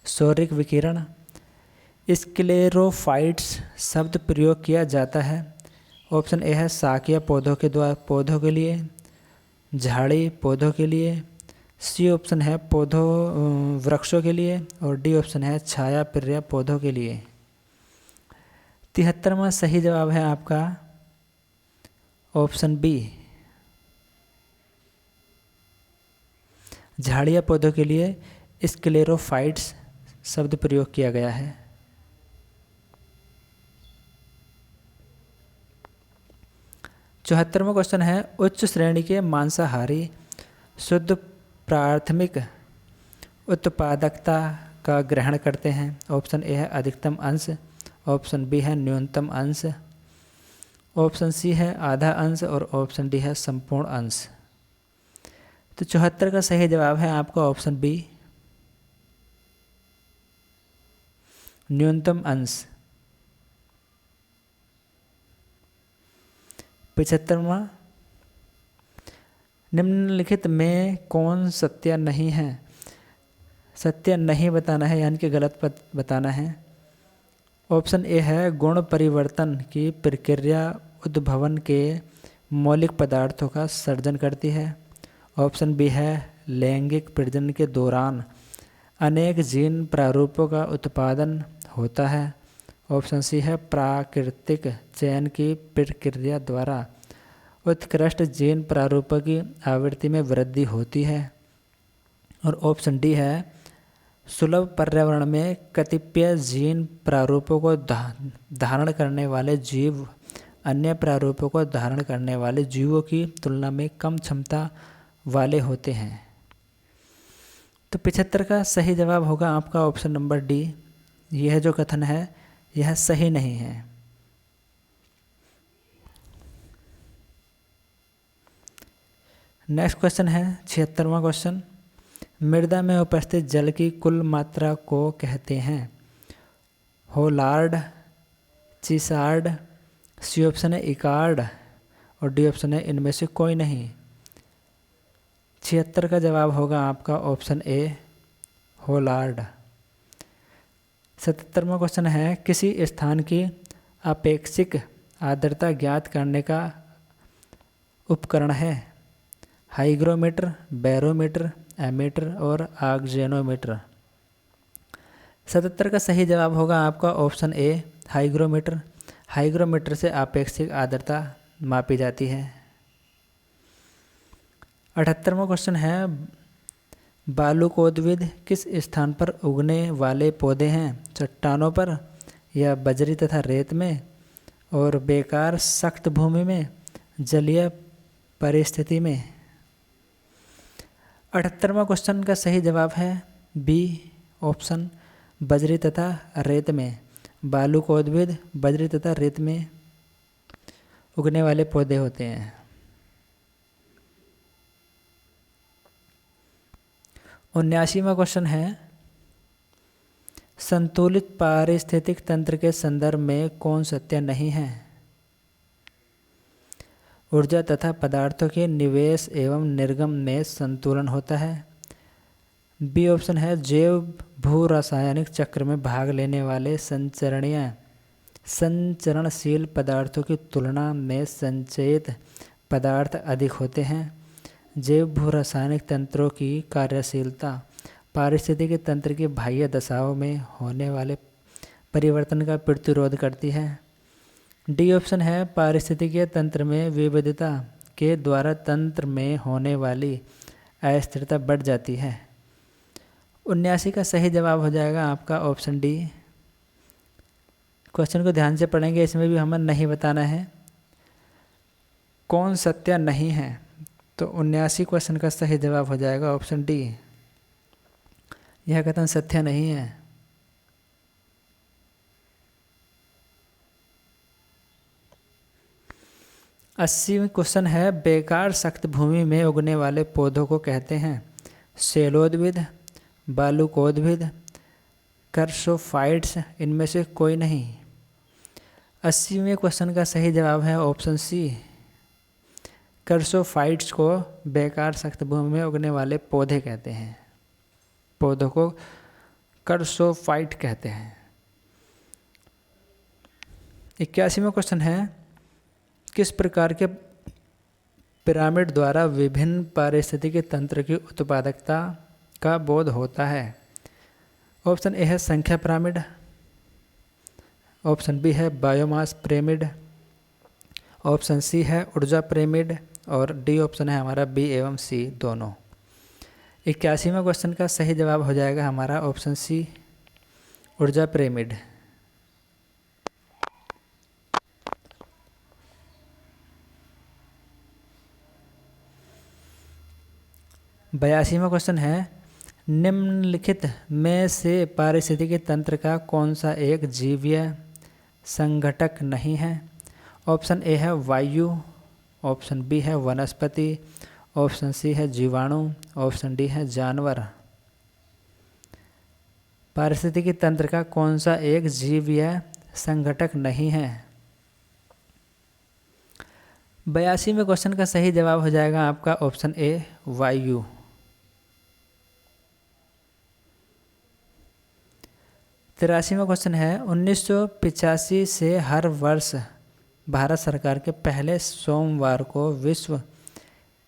सौरिक विकिरण। स्क्लेरोफाइट्स शब्द प्रयोग किया जाता है। ऑप्शन ए है शाकीय पौधों के लिए, झाड़ी पौधों के लिए, सी ऑप्शन है वृक्षों के लिए और डी ऑप्शन है छाया प्रिय पौधों के लिए। 73वां सही जवाब है आपका ऑप्शन बी झाड़िया पौधों के लिए स्क्लेरोफाइट्स शब्द प्रयोग किया गया है। 74वां क्वेश्चन है, उच्च श्रेणी के मांसाहारी शुद्ध प्राथमिक उत्पादकता का ग्रहण करते हैं। ऑप्शन ए है अधिकतम अंश, ऑप्शन बी है न्यूनतम अंश, ऑप्शन सी है आधा अंश और ऑप्शन डी है संपूर्ण अंश। तो 74 का सही जवाब है आपका ऑप्शन बी, न्यूनतम अंश। 75वां, निम्नलिखित में कौन सत्य नहीं है? सत्य नहीं बताना है यानी कि गलत बताना है। ऑप्शन ए है गुण परिवर्तन की प्रक्रिया उद्भवन के मौलिक पदार्थों का सर्जन करती है। ऑप्शन बी है लैंगिक प्रजनन के दौरान अनेक जीन प्रारूपों का उत्पादन होता है। ऑप्शन सी है प्राकृतिक चयन की प्रक्रिया द्वारा उत्कृष्ट जीन प्रारूपों की आवृत्ति में वृद्धि होती है। और ऑप्शन डी है सुलभ पर्यावरण में कतिपय जीन प्रारूपों को धारण करने वाले जीव अन्य प्रारूपों को धारण करने वाले जीवों की तुलना में कम क्षमता वाले होते हैं। तो 75 का सही जवाब होगा आपका ऑप्शन नंबर डी। यह जो कथन है यह सही नहीं है। नेक्स्ट क्वेश्चन है 76वां क्वेश्चन, मृदा में उपस्थित जल की कुल मात्रा को कहते हैं। होलार्ड, चिसार्ड, सी ऑप्शन है इकार्ड और डी ऑप्शन है इनमें से कोई नहीं। 76 का जवाब होगा आपका ऑप्शन ए, होलार्ड। 77वां क्वेश्चन है, किसी स्थान की अपेक्षिक आर्द्रता ज्ञात करने का उपकरण है। हाइग्रोमीटर, बैरोमीटर, एमीटर और ऑक्जेनोमीटर। 77 का सही जवाब होगा आपका ऑप्शन ए, हाइग्रोमीटर। हाइग्रोमीटर से अपेक्षित आर्द्रता मापी जाती है। 78वां क्वेश्चन है, बालुकोद्भिद किस स्थान पर उगने वाले पौधे हैं? चट्टानों पर या बजरी तथा रेत में और बेकार सख्त भूमि में, जलीय परिस्थिति में। 78वां क्वेश्चन का सही जवाब है बी ऑप्शन, बजरी तथा रेत में। बालुकोद्भिद बजरी तथा रेत में उगने वाले पौधे होते हैं। 79वां क्वेश्चन है, संतुलित पारिस्थितिक तंत्र के संदर्भ में कौन सत्य नहीं है? ऊर्जा तथा पदार्थों के निवेश एवं निर्गम में संतुलन होता है। बी ऑप्शन है जैव भू रासायनिक चक्र में भाग लेने वाले संचरणशील पदार्थों की तुलना में संचयित पदार्थ अधिक होते हैं। जैव भू रासायनिक तंत्रों की कार्यशीलता पारिस्थितिकी तंत्र की बाह्य दशाओं में होने वाले परिवर्तन का प्रतिरोध करती है। डी ऑप्शन है पारिस्थितिकीय तंत्र में विविधता के द्वारा तंत्र में होने वाली अस्थिरता बढ़ जाती है। 79 का सही जवाब हो जाएगा आपका ऑप्शन डी। क्वेश्चन को ध्यान से पढ़ेंगे, इसमें भी हमें नहीं बताना है कौन सत्य नहीं है। तो 79 क्वेश्चन का सही जवाब हो जाएगा ऑप्शन डी, यह कथन सत्य नहीं है। 80वां क्वेश्चन है, बेकार सख्त भूमि में उगने वाले पौधों को कहते हैं। शैलोद्भिद, बालुकोद्भिद, कर्सोफाइट्स, इनमें से कोई नहीं। 80वें क्वेश्चन का सही जवाब है ऑप्शन सी, कर्सोफाइट्स को बेकार सख्त भूमि में उगने वाले पौधे कहते हैं। पौधों को कर्सोफाइट कहते हैं। 81वां क्वेश्चन है, किस प्रकार के पिरामिड द्वारा विभिन्न पारिस्थितिकी तंत्र की उत्पादकता का बोध होता है? ऑप्शन ए है संख्या पिरामिड, ऑप्शन बी है बायोमास पिरामिड, ऑप्शन सी है ऊर्जा पिरामिड और डी ऑप्शन है हमारा बी एवं सी दोनों। 81वां क्वेश्चन का सही जवाब हो जाएगा हमारा ऑप्शन सी, ऊर्जा पिरामिड। 82वां क्वेश्चन है, निम्नलिखित में से पारिस्थितिकी तंत्र का कौन सा एक जीवीय संघटक नहीं है? ऑप्शन ए है वायु, ऑप्शन बी है वनस्पति, ऑप्शन सी है जीवाणु, ऑप्शन डी है जानवर। पारिस्थितिकी तंत्र का कौन सा एक जीवीय संघटक नहीं है? 82वें क्वेश्चन का सही जवाब हो जाएगा आपका ऑप्शन ए, वायु। 83वां क्वेश्चन है, 1985 से हर वर्ष भारत सरकार के पहले सोमवार को विश्व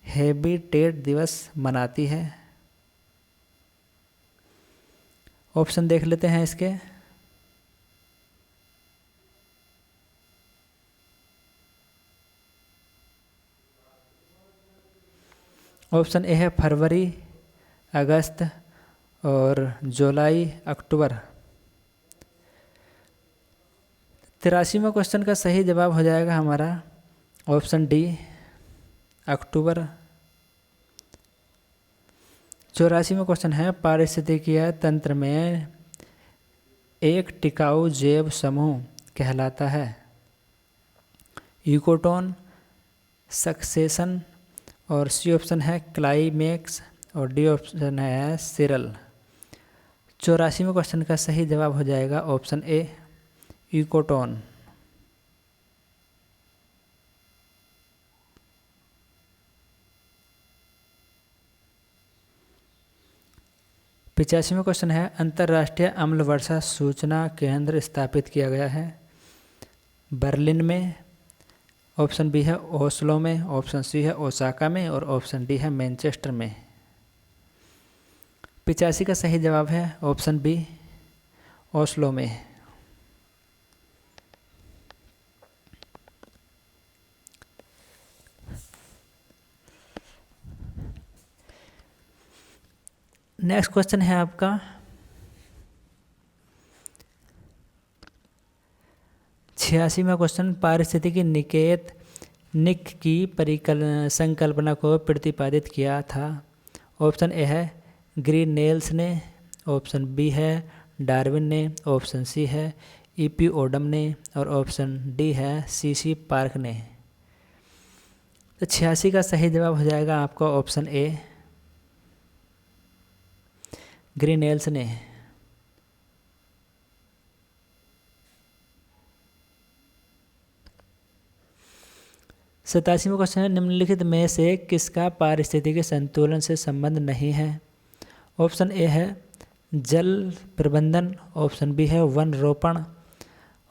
हैबिटेट दिवस मनाती है। ऑप्शन देख लेते हैं इसके। ऑप्शन ए है फरवरी, अगस्त और जुलाई, अक्टूबर। 83वां क्वेश्चन का सही जवाब हो जाएगा हमारा ऑप्शन डी, अक्टूबर। 84वां क्वेश्चन है, पारिस्थितिकीय तंत्र में एक टिकाऊ जैव समूह कहलाता है? इकोटोन, सक्सेशन, और सी ऑप्शन है क्लाइमेक्स, और डी ऑप्शन है सिरल। 84वें क्वेश्चन का सही जवाब हो जाएगा ऑप्शन ए, इकोटोन। 85वां क्वेश्चन है, अंतर्राष्ट्रीय अम्ल वर्षा सूचना केंद्र स्थापित किया गया है? बर्लिन में, ऑप्शन बी है ओस्लो में, ऑप्शन सी है ओसाका में, और ऑप्शन डी है मैनचेस्टर में। 85 का सही जवाब है ऑप्शन बी, ओस्लो में। नेक्स्ट क्वेश्चन है आपका 86वां क्वेश्चन, पारिस्थितिकी निक की संकल्पना को प्रतिपादित किया था? ऑप्शन ए है ग्रीनेल्स ने, ऑप्शन बी है डार्विन ने, ऑप्शन सी है ईपी ओडम ने, और ऑप्शन डी है सीसी पार्क ने। तो 86 का सही जवाब हो जाएगा आपका ऑप्शन ए, ग्रीनेल्स ने। 87वां क्वेश्चन है, निम्नलिखित में से किसका पारिस्थितिकी संतुलन से संबंध नहीं है? ऑप्शन ए है जल प्रबंधन, ऑप्शन बी है वन रोपण,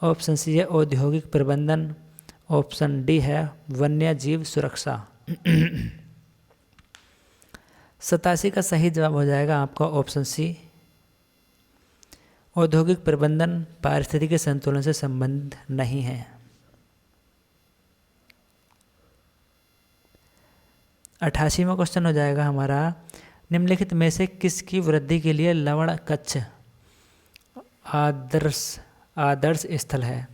ऑप्शन सी है औद्योगिक प्रबंधन, ऑप्शन डी है वन्य जीव सुरक्षा। 87 का सही जवाब हो जाएगा आपका ऑप्शन सी, औद्योगिक प्रबंधन पारिस्थितिकी संतुलन से संबंध नहीं है। 88वां क्वेश्चन हो जाएगा हमारा, निम्नलिखित में से किसकी वृद्धि के लिए लवण कच्छ आदर्श स्थल है?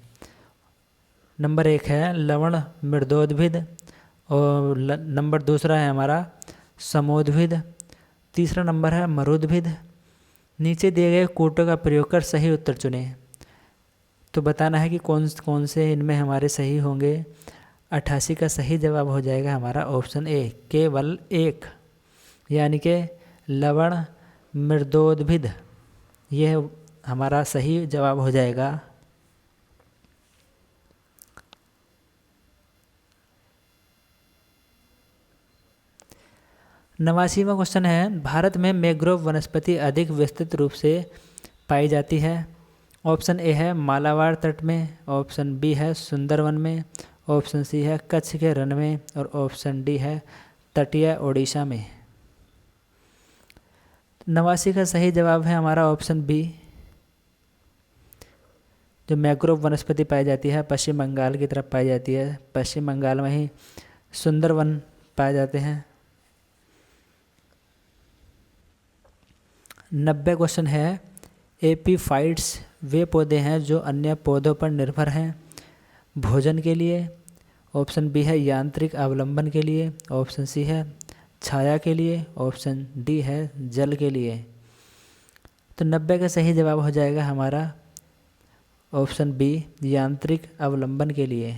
नंबर 1 है लवण मृदोद्भिद, और नंबर 2 है हमारा समोद्भिद, तीसरा नंबर है मरुद्भिद। नीचे दिए गए कोटों का प्रयोग कर सही उत्तर चुनें। तो बताना है कि कौन से इनमें हमारे सही होंगे। 88 का सही जवाब हो जाएगा हमारा ऑप्शन ए, केवल एक, यानी कि लवण मृदोद्भिद, यह हमारा सही जवाब हो जाएगा। 89वां क्वेश्चन है, भारत में मैंग्रोव वनस्पति अधिक विस्तृत रूप से पाई जाती है? ऑप्शन ए है मालाबार तट में, ऑप्शन बी है सुंदरवन में, ऑप्शन सी है कच्छ के रण में, और ऑप्शन डी है तटीय ओडिशा में। 89 का सही जवाब है हमारा ऑप्शन बी, जो मैंग्रोव वनस्पति पाई जाती है पश्चिम बंगाल की तरफ पाई जाती है। पश्चिम बंगाल में ही सुंदरवन पाए जाते हैं। 90 क्वेश्चन है एपीफाइट्स वे पौधे हैं जो अन्य पौधों पर निर्भर हैं भोजन के लिए। ऑप्शन बी है यांत्रिक अवलंबन के लिए। ऑप्शन सी है छाया के लिए। ऑप्शन डी है जल के लिए। तो 90 का सही जवाब हो जाएगा हमारा ऑप्शन बी यांत्रिक अवलंबन के लिए।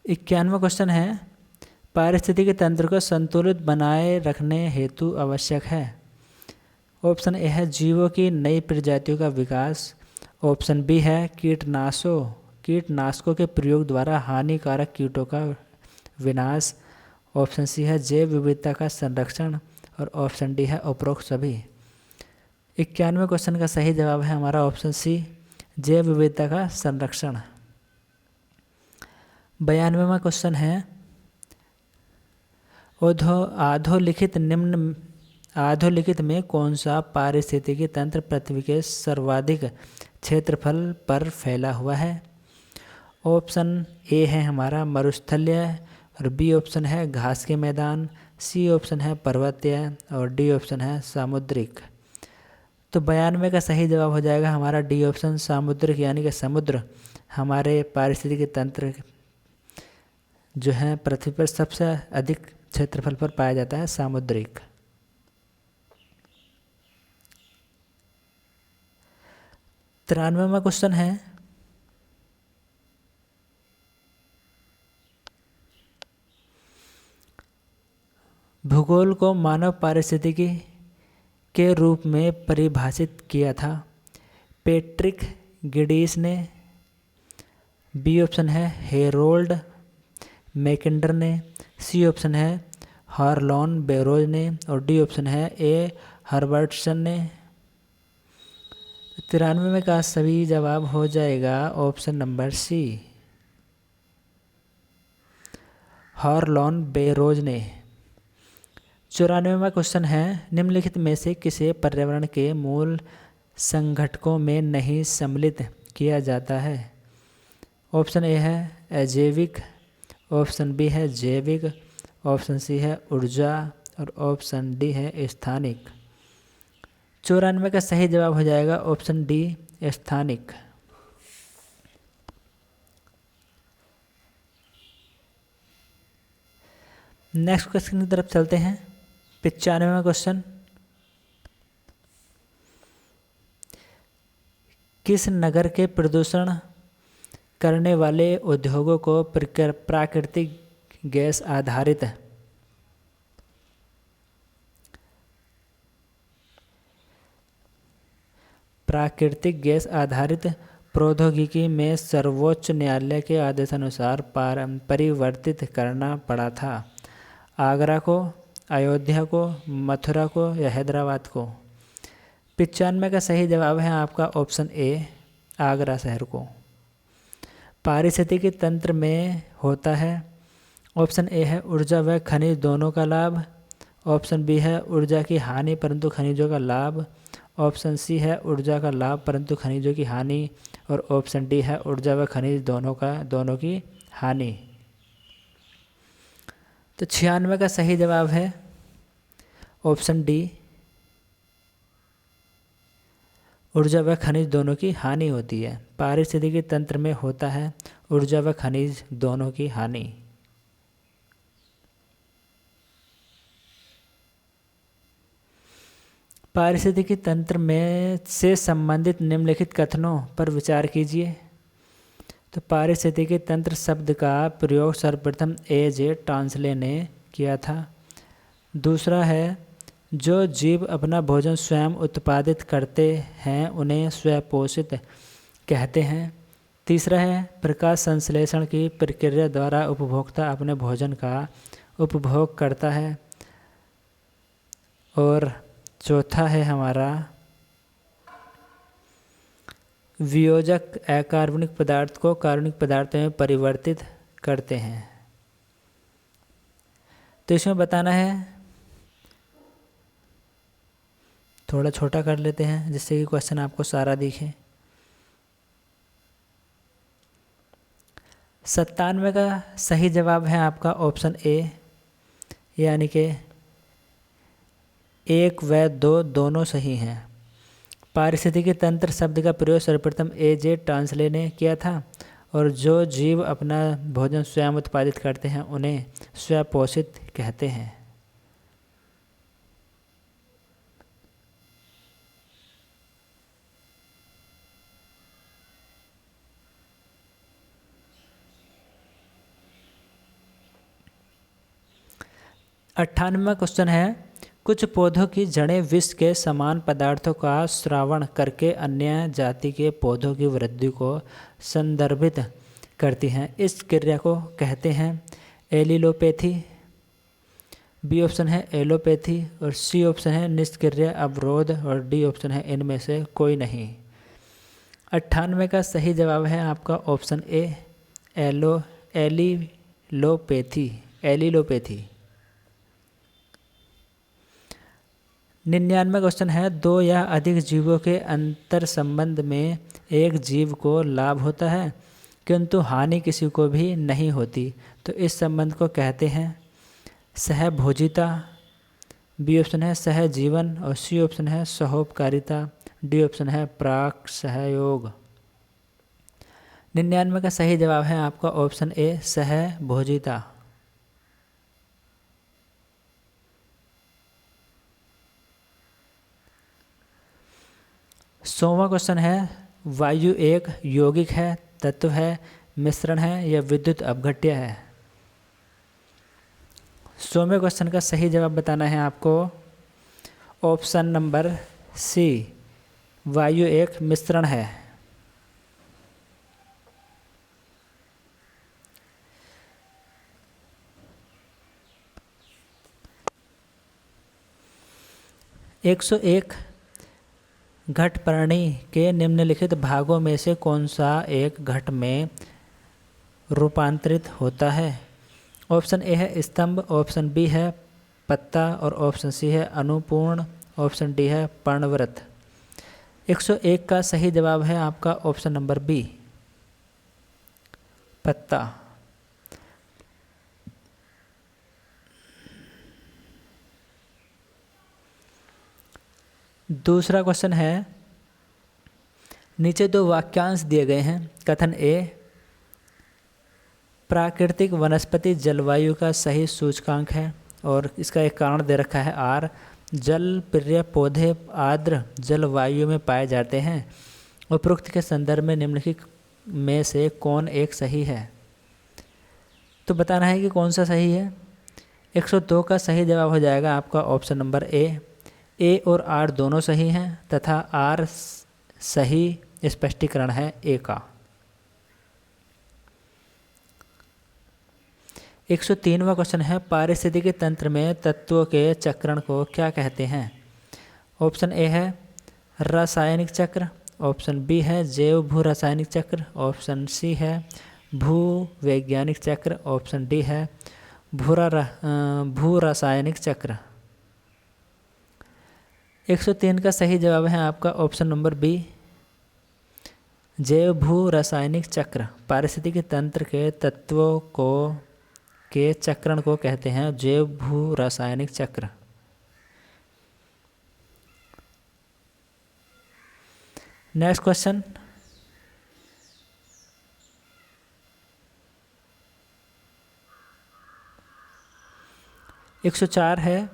इक्यानवा क्वेश्चन है पारिस्थितिकी तंत्र को संतुलित बनाए रखने हेतु आवश्यक है। ऑप्शन ए है जीवों की नई प्रजातियों का विकास। ऑप्शन बी है कीटनाशकों के प्रयोग द्वारा हानिकारक कीटों का विनाश। ऑप्शन सी है जैव विविधता का संरक्षण। और ऑप्शन डी है उपरोक्त सभी। 91वें क्वेश्चन का सही जवाब है हमारा ऑप्शन सी जैव विविधता का संरक्षण। 92वां क्वेश्चन है अधोलिखित में कौन सा पारिस्थितिकी तंत्र पृथ्वी के सर्वाधिक क्षेत्रफल पर फैला हुआ है। ऑप्शन ए है हमारा मरुस्थलीय। और बी ऑप्शन है घास के मैदान। सी ऑप्शन है पर्वतीय। और डी ऑप्शन है सामुद्रिक। तो 92 का सही जवाब हो जाएगा हमारा डी ऑप्शन सामुद्रिक, यानी कि समुद्र हमारे पारिस्थितिकी तंत्र जो है पृथ्वी पर सबसे अधिक क्षेत्रफल पर पाया जाता है, सामुद्रिक। तिरानवेवां क्वेश्चन है भूगोल को मानव पारिस्थितिकी के रूप में परिभाषित किया था पैट्रिक गिडीस ने। बी ऑप्शन है हेरोल्ड मैकिंडर ने। सी ऑप्शन है हार्लोन बेरोज ने। और डी ऑप्शन है ए हर्बर्टसन ने। 93 में का सभी जवाब हो जाएगा ऑप्शन नंबर सी हार्लोन बेरोज ने। 94वां क्वेश्चन है निम्नलिखित में से किसे पर्यावरण के मूल संघटकों में नहीं सम्मिलित किया जाता है। ऑप्शन ए है अजैविक। ऑप्शन बी है जैविक। ऑप्शन सी है ऊर्जा। और ऑप्शन डी है स्थानिक। 94 का सही जवाब हो जाएगा ऑप्शन डी स्थानिक। नेक्स्ट क्वेश्चन की तरफ चलते हैं। 95वां क्वेश्चन किस नगर के प्रदूषण करने वाले उद्योगों को प्राकृतिक गैस आधारित प्रौद्योगिकी में सर्वोच्च न्यायालय के आदेशानुसार परिवर्तित करना पड़ा था। आगरा को, अयोध्या को, मथुरा को या हैदराबाद को। 95 का सही जवाब है आपका ऑप्शन ए आगरा शहर को। पारिस्थितिकी तंत्र में होता है। ऑप्शन ए है ऊर्जा व खनिज दोनों का लाभ। ऑप्शन बी है ऊर्जा की हानि परंतु खनिजों का लाभ। ऑप्शन सी है ऊर्जा का लाभ परंतु खनिजों की हानि। और ऑप्शन डी है ऊर्जा व खनिज दोनों की हानि। तो 96 का सही जवाब है ऑप्शन डी ऊर्जा व खनिज दोनों की हानि होती है। पारिस्थितिकी तंत्र में होता है ऊर्जा व खनिज दोनों की हानि। पारिस्थितिकी तंत्र में से संबंधित निम्नलिखित कथनों पर विचार कीजिए। तो पारिस्थितिकी तंत्र शब्द का प्रयोग सर्वप्रथम ए.जे. टॉन्सले ने किया था। दूसरा है जो जीव अपना भोजन स्वयं उत्पादित करते हैं उन्हें स्वपोषित कहते हैं। तीसरा है प्रकाश संश्लेषण की प्रक्रिया द्वारा उपभोक्ता अपने भोजन का उपभोग करता है। और चौथा है हमारा वियोजक अकार्बनिक पदार्थ को कार्बनिक पदार्थों में परिवर्तित करते हैं। तो इसमें बताना है, थोड़ा छोटा कर लेते हैं जिससे कि क्वेश्चन आपको सारा दिखे। 97 का सही जवाब है आपका ऑप्शन ए, यानी कि 1 व 2 दोनों सही हैं। पारिस्थितिकी तंत्र शब्द का प्रयोग सर्वप्रथम A.J. टांसले ने किया था, और जो जीव अपना भोजन स्वयं उत्पादित करते हैं उन्हें स्वपोषित कहते हैं। अट्ठानवें क्वेश्चन है, कुछ पौधों की जड़ें विष के समान पदार्थों का स्रावण करके अन्य जाति के पौधों की वृद्धि को संदर्भित करती हैं। इस क्रिया को कहते हैं एलिलोपैथी। बी ऑप्शन है एलोपैथी, और सी ऑप्शन है निष्क्रिय अवरोध, और डी ऑप्शन है इनमें से कोई नहीं। 98 का सही जवाब है आपका ऑप्शन ए, एलिलोपैथी। 99 क्वेश्चन है, दो या अधिक जीवों के अंतर संबंध में एक जीव को लाभ होता है किंतु हानि किसी को भी नहीं होती, तो इस संबंध को कहते हैं सहभोजिता। बी ऑप्शन है सहजीवन, और सी ऑप्शन है सहोपकारिता, डी ऑप्शन है प्राक सहयोग। 99 का सही जवाब है आपका ऑप्शन ए, सहभोजिता। 100वां क्वेश्चन है, वायु एक यौगिक है, तत्व है, मिश्रण है या विद्युत अपघट्य है। 100वें क्वेश्चन का सही जवाब बताना है आपको ऑप्शन नंबर सी, वायु एक मिश्रण है। एक 101 घटपर्णी के निम्नलिखित भागों में से कौन सा एक घट में रूपांतरित होता है। ऑप्शन ए है स्तंभ, ऑप्शन बी है पत्ता, और ऑप्शन सी है अनुपूर्ण, ऑप्शन डी है पर्णवृत्त। 101 का सही जवाब है आपका ऑप्शन नंबर बी, पत्ता। दूसरा क्वेश्चन है, नीचे दो वाक्यांश दिए गए हैं। कथन ए, प्राकृतिक वनस्पति जलवायु का सही सूचकांक है, और इसका एक कारण दे रखा है आर। जल प्रिय पौधे आर्द्र जलवायु में पाए जाते हैं। उपरोक्त के संदर्भ में निम्नलिखित में से कौन एक सही है। तो बताना है कि कौन सा सही है। 102 का सही जवाब हो जाएगा आपका ऑप्शन नंबर ए और आर दोनों सही हैं, तथा आर सही स्पष्टीकरण है ए का। 103वां क्वेश्चन है, पारिस्थितिकी तंत्र में तत्वों के चक्रण को क्या कहते हैं। ऑप्शन ए है रासायनिक चक्र, ऑप्शन बी है जैव भू रासायनिक चक्र, ऑप्शन सी है भू वैज्ञानिक चक्र, ऑप्शन डी है भू रासायनिक चक्र। 103 का सही जवाब है आपका ऑप्शन नंबर बी, जैव भू रासायनिक चक्र। पारिस्थितिकी तंत्र के तत्वों के चक्रण को कहते हैं जैव भू रासायनिक चक्र। नेक्स्ट क्वेश्चन, एक 104 है,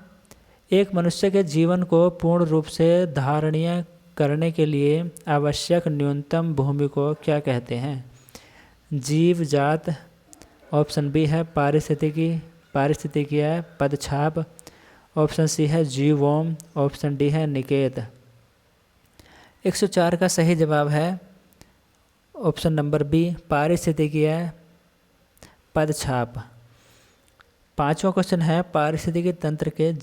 एक मनुष्य के जीवन को पूर्ण रूप से धारणीय करने के लिए आवश्यक न्यूनतम भूमि को क्या कहते हैं। जीव जात, ऑप्शन बी है पारिस्थितिकीय पदछाप, ऑप्शन सी है जीवोम, ऑप्शन डी है निकेत। 104 का सही जवाब है ऑप्शन नंबर बी, पारिस्थितिकीय पदछाप। 5वां क्वेश्चन है, पारिस्थितिकी तंत्र के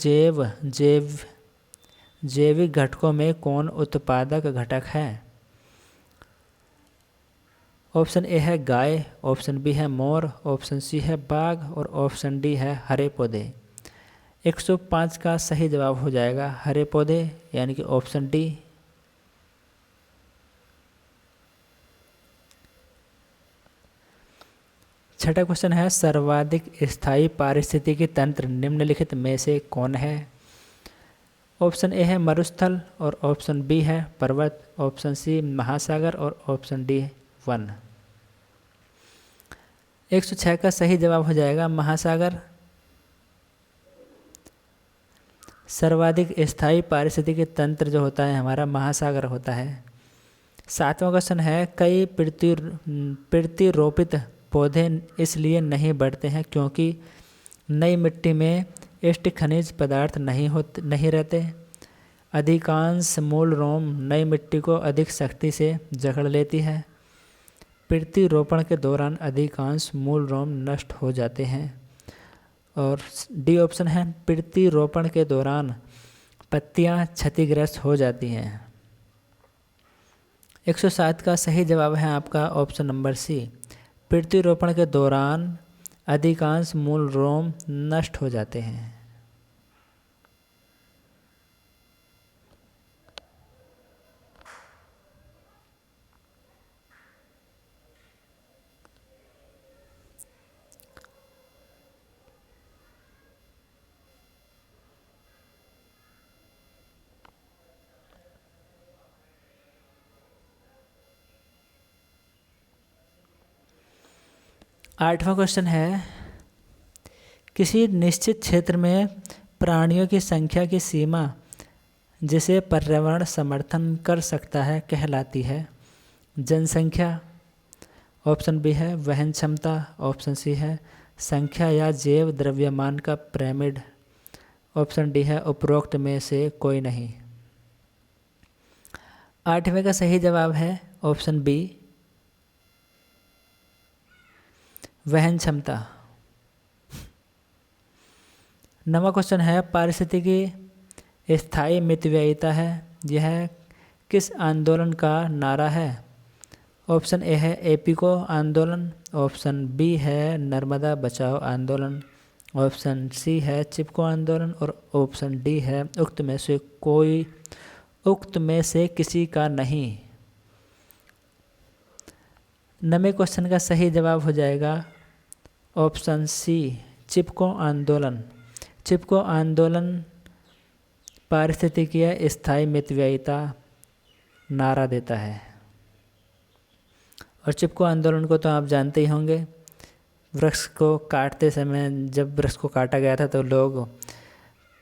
जैविक घटकों में कौन उत्पादक घटक है। ऑप्शन ए है गाय, ऑप्शन बी है मोर, ऑप्शन सी है बाघ, और ऑप्शन डी है हरे पौधे। 105 का सही जवाब हो जाएगा हरे पौधे, यानी कि ऑप्शन डी। छठा क्वेश्चन है, सर्वाधिक स्थायी पारिस्थितिकी तंत्र निम्नलिखित में से कौन है? ऑप्शन ए है मरुस्थल, और ऑप्शन बी है पर्वत, ऑप्शन सी महासागर, और ऑप्शन डी वन। 106 का सही जवाब हो जाएगा महासागर। सर्वाधिक स्थायी पारिस्थितिकी तंत्र जो होता है हमारा महासागर होता है। 7वां क्वेश्चन है, कई प्रतिरोपित पौधे इसलिए नहीं बढ़ते हैं क्योंकि नई मिट्टी में इष्ट खनिज पदार्थ नहीं रहते। अधिकांश मूल रोम नई मिट्टी को अधिक सख्ती से जकड़ लेती है। प्रतिरोपण के दौरान अधिकांश मूल रोम नष्ट हो जाते हैं। और डी ऑप्शन है, प्रतिरोपण के दौरान पत्तियां क्षतिग्रस्त हो जाती हैं। 107 का सही जवाब है आपका ऑप्शन नंबर सी। प्रतिरोपण के दौरान अधिकांश मूल रोम नष्ट हो जाते हैं। आठवां क्वेश्चन है, किसी निश्चित क्षेत्र में प्राणियों की संख्या की सीमा जिसे पर्यावरण समर्थन कर सकता है कहलाती है? जनसंख्या, ऑप्शन बी है वहन क्षमता, ऑप्शन सी है संख्या या जैव द्रव्यमान का पिरामिड, ऑप्शन डी है उपरोक्त में से कोई नहीं। 8वें का सही जवाब है ऑप्शन बी, वहन क्षमता। 9वां क्वेश्चन है, पारिस्थितिकी स्थायी मितव्ययिता है, यह किस आंदोलन का नारा है? ऑप्शन ए है एपिको आंदोलन, ऑप्शन बी है नर्मदा बचाओ आंदोलन, ऑप्शन सी है चिपको आंदोलन, और ऑप्शन डी है उक्त में से किसी का नहीं। 9वें क्वेश्चन का सही जवाब हो जाएगा ऑप्शन सी, चिपको आंदोलन। चिपको आंदोलन पारिस्थितिकीय स्थायी मितव्ययिता नारा देता है। और चिपको आंदोलन को तो आप जानते ही होंगे, वृक्ष को काटते समय जब वृक्ष को काटा गया था तो लोग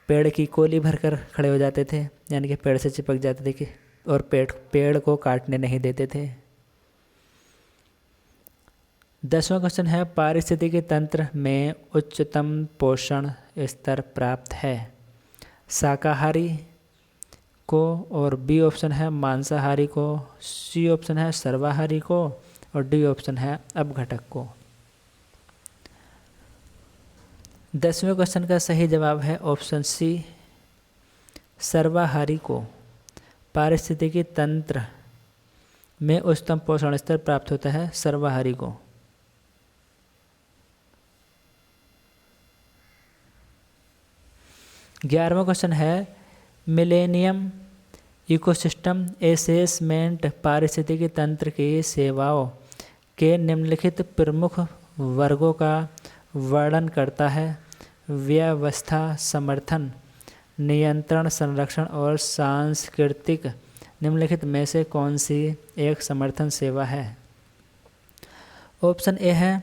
पेड़ की कोली भरकर खड़े हो जाते थे, यानी कि पेड़ से चिपक जाते थे कि और पेड़ को काटने नहीं देते थे। 10वां क्वेश्चन है, पारिस्थितिकी तंत्र में उच्चतम पोषण स्तर प्राप्त है? शाकाहारी को, और बी ऑप्शन है मांसाहारी को, सी ऑप्शन है सर्वाहारी को, और डी ऑप्शन है अपघटक को। 10वें क्वेश्चन का सही जवाब है ऑप्शन सी, सर्वाहारी को। पारिस्थितिकी तंत्र में उच्चतम पोषण स्तर प्राप्त होता है सर्वाहारी को। 11वां क्वेश्चन है, मिलेनियम इकोसिस्टम असेसमेंट पारिस्थितिकी तंत्र की सेवाओं के निम्नलिखित प्रमुख वर्गों का वर्णन करता है? व्यवस्था, समर्थन, नियंत्रण, संरक्षण और सांस्कृतिक। निम्नलिखित में से कौन सी एक समर्थन सेवा है? ऑप्शन ए है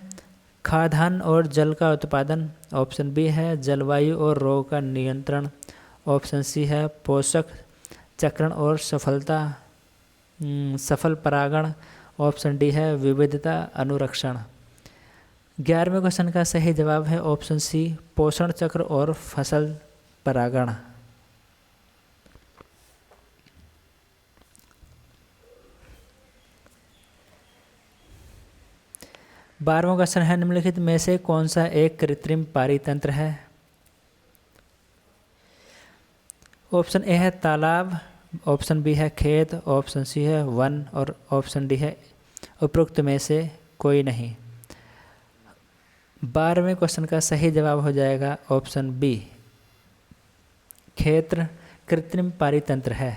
खाद्यान्न और जल का उत्पादन, ऑप्शन बी है जलवायु और रोग का नियंत्रण, ऑप्शन सी है पोषक चक्रण और सफल परागण, ऑप्शन डी है विविधता अनुरक्षण। 11वें क्वेश्चन का सही जवाब है ऑप्शन सी, पोषण चक्र और फसल परागण। 12वां क्वेश्चन है, निम्नलिखित में से कौन सा एक कृत्रिम पारितंत्र है? ऑप्शन ए है तालाब, ऑप्शन बी है खेत, ऑप्शन सी है वन, और ऑप्शन डी है उपरोक्त में से कोई नहीं। 12वें क्वेश्चन का सही जवाब हो जाएगा ऑप्शन बी, क्षेत्र कृत्रिम पारितंत्र है।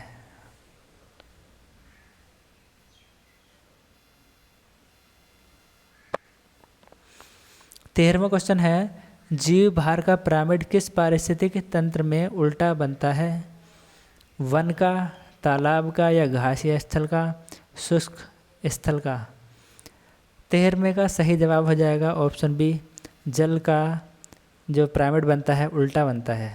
तेरहवां क्वेश्चन है, जीव भार का पिरामिड किस पारिस्थितिक तंत्र में उल्टा बनता है? वन का, तालाब का या घासीय स्थल का, शुष्क स्थल का? 13वें का सही जवाब हो जाएगा ऑप्शन बी, जल का जो पिरामिड बनता है उल्टा बनता है।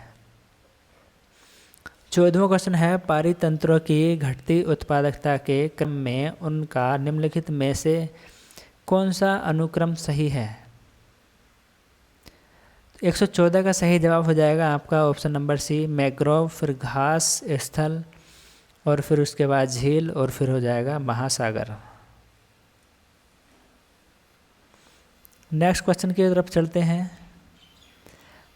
14वां क्वेश्चन है, पारितंत्रों की घटती उत्पादकता के क्रम में उनका निम्नलिखित में से कौन सा अनुक्रम सही है? 114 का सही जवाब हो जाएगा आपका ऑप्शन नंबर सी, मैग्रोव, फिर घास स्थल और फिर उसके बाद झील और फिर हो जाएगा महासागर। नेक्स्ट क्वेश्चन की तरफ चलते हैं।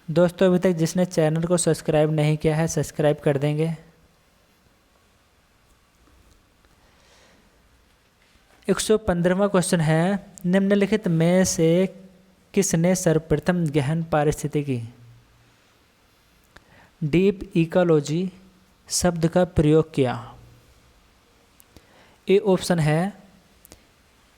दोस्तों, अभी तक जिसने चैनल को सब्सक्राइब नहीं किया है सब्सक्राइब कर देंगे। 115वां क्वेश्चन है, निम्नलिखित में से किसने सर्वप्रथम गहन पारिस्थितिकी डीप इकोलॉजी शब्द का प्रयोग किया? ए ऑप्शन है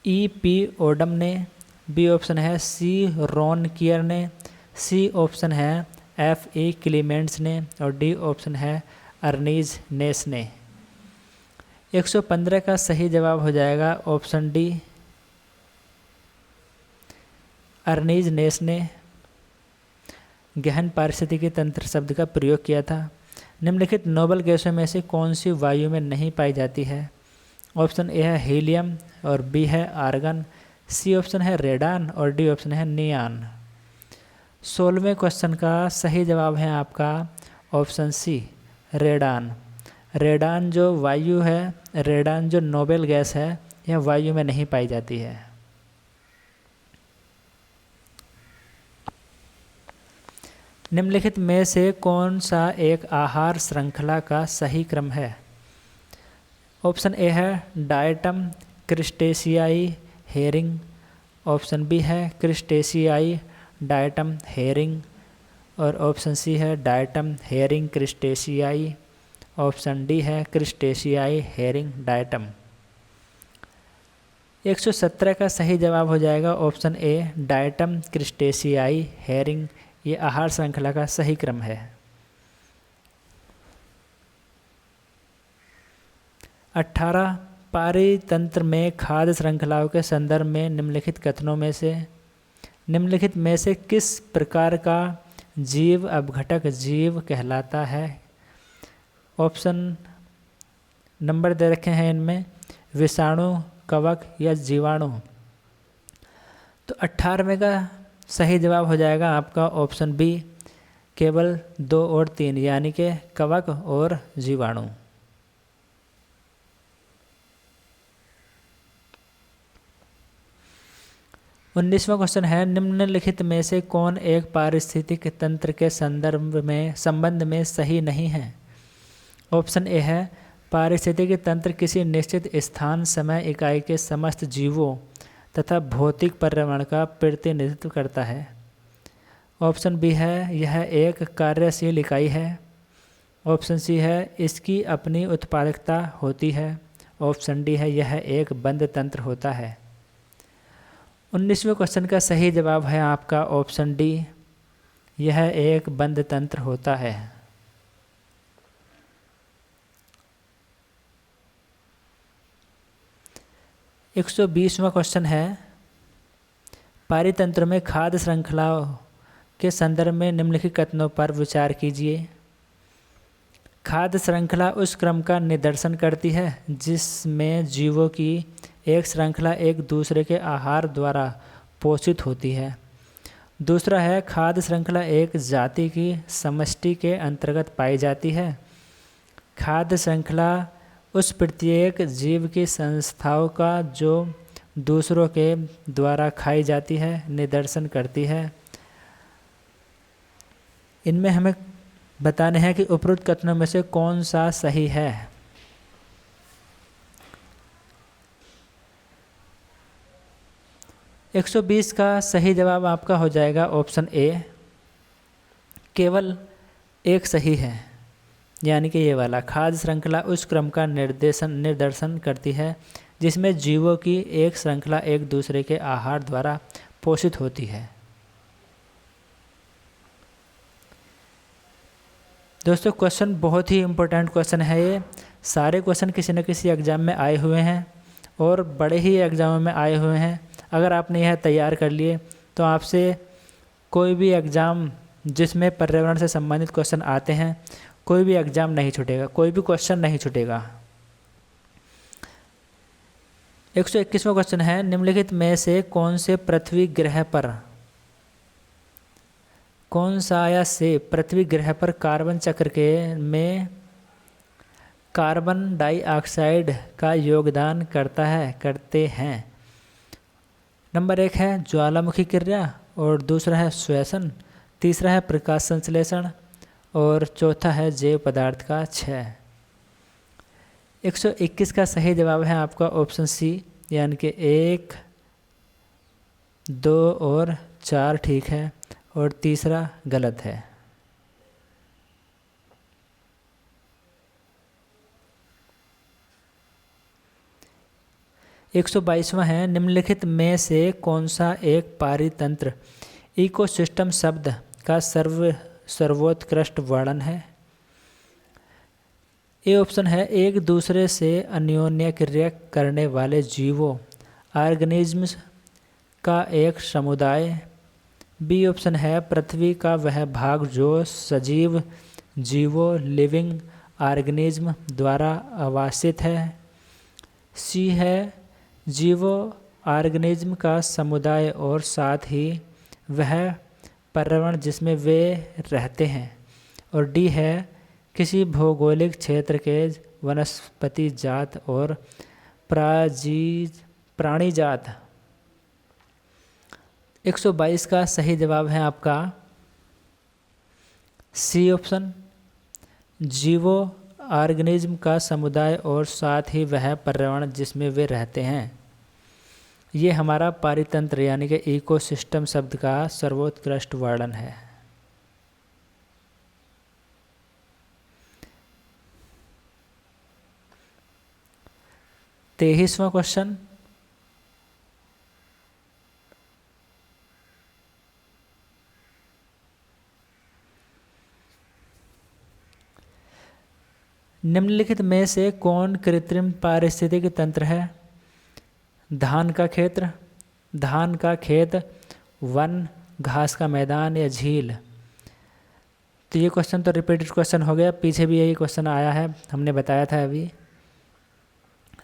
E.P. ओडम ने, बी ऑप्शन है सी रॉन कियर ने, सी ऑप्शन है F.A. क्लीमेंट्स ने और डी ऑप्शन है अर्नीज नेस ने। 115 का सही जवाब हो जाएगा ऑप्शन डी, अर्नीज नेस ने गहन पारिस्थितिकी तंत्र शब्द का प्रयोग किया था। निम्नलिखित नोबल गैसों में से कौन सी वायु में नहीं पाई जाती है? ऑप्शन ए है हीलियम और बी है आर्गन, सी ऑप्शन है रेडान और डी ऑप्शन है नियान। 16वें क्वेश्चन का सही जवाब है आपका ऑप्शन सी, रेडान। रेडान जो वायु है, रेडान जो नोबल गैस है, यह वायु में नहीं पाई जाती है। निम्नलिखित में से कौन सा एक आहार श्रृंखला का सही क्रम है? ऑप्शन ए है डायटम, क्रिस्टेशियाई, हेरिंग, ऑप्शन बी है क्रिस्टेशियाई, डायटम, हेरिंग और ऑप्शन सी है डायटम, हेरिंग, क्रिस्टेशियाई, ऑप्शन डी है क्रिस्टेशियाई, हेरिंग, डायटम। 117 का सही जवाब हो जाएगा ऑप्शन ए, डायटम, क्रिस्टेशियाई, हेरिंग, ये आहार श्रृंखला का सही क्रम है। 18 पारितंत्र में खाद्य श्रृंखलाओं के संदर्भ में निम्नलिखित कथनों में से किस प्रकार का जीव अपघटक जीव कहलाता है? ऑप्शन नंबर दे रखे हैं इनमें, विषाणु, कवक या जीवाणु। तो 18वें का सही जवाब हो जाएगा आपका ऑप्शन बी, केवल 2 और 3 यानी कि कवक और जीवाणु। 19वां क्वेश्चन है, निम्नलिखित में से कौन एक पारिस्थितिक तंत्र के संबंध में सही नहीं है? ऑप्शन ए है पारिस्थितिक तंत्र किसी निश्चित स्थान समय इकाई के समस्त जीवों तथा भौतिक पर्यावरण का प्रतिनिधित्व करता है। ऑप्शन बी है यह एक कार्यशील इकाई है। ऑप्शन सी है इसकी अपनी उत्पादकता होती है। ऑप्शन डी है यह एक बंद तंत्र होता है। 19वें क्वेश्चन का सही जवाब है आपका ऑप्शन डी, यह एक बंद तंत्र होता है। एक 120वां क्वेश्चन है, पारितंत्र में खाद्य श्रृंखलाओं के संदर्भ में निम्नलिखित कथनों पर विचार कीजिए। खाद्य श्रृंखला उस क्रम का निर्देशन करती है जिसमें जीवों की एक श्रृंखला एक दूसरे के आहार द्वारा पोषित होती है। दूसरा है खाद्य श्रृंखला एक जाति की समष्टि के अंतर्गत पाई जाती है। खाद्य श्रृंखला उस प्रत्येक जीव की संस्थाओं का जो दूसरों के द्वारा खाई जाती है निर्देशन करती है। इनमें हमें बताने हैं कि उपरोक्त कथनों में से कौन सा सही है। एक 120 का सही जवाब आपका हो जाएगा ऑप्शन ए, केवल एक सही है। यानी कि ये वाला। खाद्य श्रृंखला उस क्रम का निर्देशन करती है जिसमें जीवों की एक श्रृंखला एक दूसरे के आहार द्वारा पोषित होती है। दोस्तों क्वेश्चन बहुत ही इम्पोर्टेंट क्वेश्चन है ये। सारे क्वेश्चन किसी न किसी एग्ज़ाम में आए हुए हैं और बड़े ही एग्ज़ामों में आए हुए हैं। अगर आपने यह तैयार कर लिए तो आपसे कोई भी एग्ज़ाम जिसमें पर्यावरण से संबंधित क्वेश्चन आते हैं, कोई भी एग्ज़ाम नहीं छूटेगा, कोई भी क्वेश्चन नहीं छूटेगा। 121वां क्वेश्चन है, निम्नलिखित में से कौन से पृथ्वी ग्रह पर पृथ्वी ग्रह पर कार्बन चक्र में कार्बन डाइऑक्साइड का योगदान करते हैं। नंबर 1 है ज्वालामुखी क्रिया और दूसरा है श्वसन, तीसरा है प्रकाश संश्लेषण और चौथा है जैव पदार्थ का क्षय। 121 का सही जवाब है आपका ऑप्शन सी, यानी कि 1, 2 और 4 ठीक है और तीसरा गलत है। 122वां है, निम्नलिखित में से कौन सा एक पारितंत्र इकोसिस्टम शब्द का सर्वोत्कृष्ट वर्णन है। ए ऑप्शन है एक दूसरे से अन्योन्य क्रिया करने वाले जीवों ऑर्गेनिजम्स का एक समुदाय। बी ऑप्शन है पृथ्वी का वह भाग जो सजीव जीवों लिविंग ऑर्गेनिज्म द्वारा आवासित है। सी है जीवों ऑर्गेनिज्म का समुदाय और साथ ही वह पर्यावरण जिसमें वे रहते हैं। और डी है किसी भौगोलिक क्षेत्र के वनस्पति जात और प्राणी जात। 122 का सही जवाब है आपका सी ऑप्शन, जीवों ऑर्गेनिज्म का समुदाय और साथ ही वह पर्यावरण जिसमें वे रहते हैं। ये हमारा पारितंत्र यानी कि इकोसिस्टम शब्द का सर्वोत्कृष्ट वर्णन है। तेईसवां क्वेश्चन, निम्नलिखित में से कौन कृत्रिम पारिस्थितिक तंत्र है। धान का खेत, वन, घास का मैदान या झील। तो ये क्वेश्चन तो रिपीटेड क्वेश्चन हो गया, पीछे भी यही क्वेश्चन आया है, हमने बताया था अभी।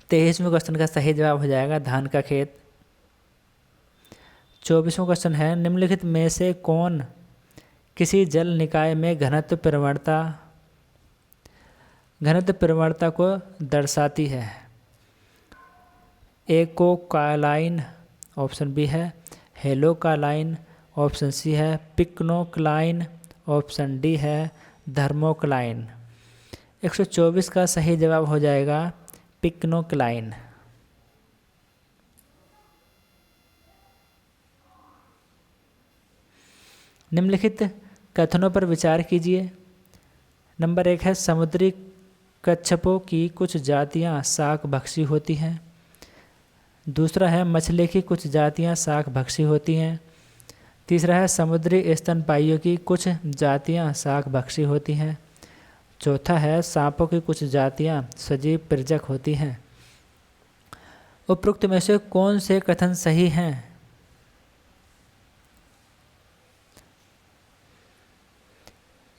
23वें क्वेश्चन का सही जवाब हो जाएगा धान का खेत। 24वां क्वेश्चन है, निम्नलिखित में से कौन किसी जल निकाय में घनत्व प्रवणता को दर्शाती है। एकोकालाइन ऑप्शन बी है, हेलोकालाइन ऑप्शन सी है, पिक्नोक्लाइन ऑप्शन डी है, थर्मोक्लाइन। 124 का सही जवाब हो जाएगा पिक्नोक्लाइन। निम्नलिखित कथनों पर विचार कीजिए। नंबर 1 है समुद्री कच्छपों की कुछ जातियां शाकभक्षी होती हैं। दूसरा है मछली की कुछ जातियां शाकभक्षी होती हैं। तीसरा है समुद्री स्तनपायियों की कुछ जातियां शाकभक्षी होती हैं। चौथा है सांपों की कुछ जातियां सजीव प्रजक होती हैं। उपरोक्त में से कौन से कथन सही हैं।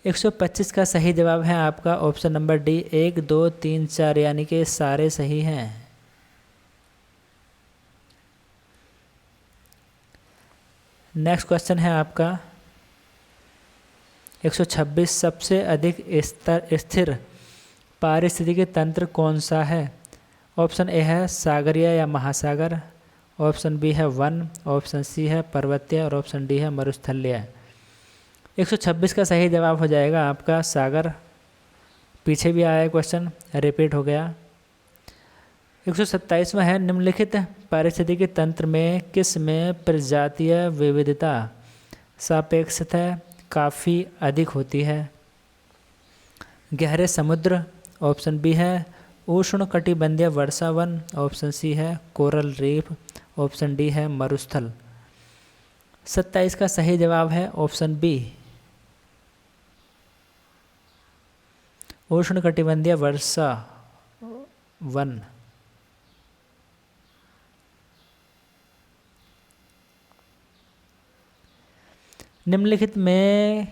125 का सही जवाब है आपका ऑप्शन नंबर डी, 1, 2, 3, 4 यानी कि सारे सही हैं। नेक्स्ट क्वेश्चन है आपका 126, सबसे अधिक स्थिर पारिस्थितिकी तंत्र कौन सा है। ऑप्शन ए है सागरीय या महासागर, ऑप्शन बी है वन, ऑप्शन सी है पर्वतीय और ऑप्शन डी है मरुस्थलीय। 126 का सही जवाब हो जाएगा आपका सागर। पीछे भी आया क्वेश्चन, रिपीट हो गया। 127वां है, निम्नलिखित पारिस्थितिकी तंत्र में किस में प्रजातीय विविधता सापेक्षतः काफ़ी अधिक होती है। गहरे समुद्र, ऑप्शन बी है उष्णकटिबंधीय वर्षा वन, ऑप्शन सी है कोरल रीफ, ऑप्शन डी है मरुस्थल। 27 का सही जवाब है ऑप्शन बी, उष्णकटिबंधीय वर्षा वन। निम्नलिखित में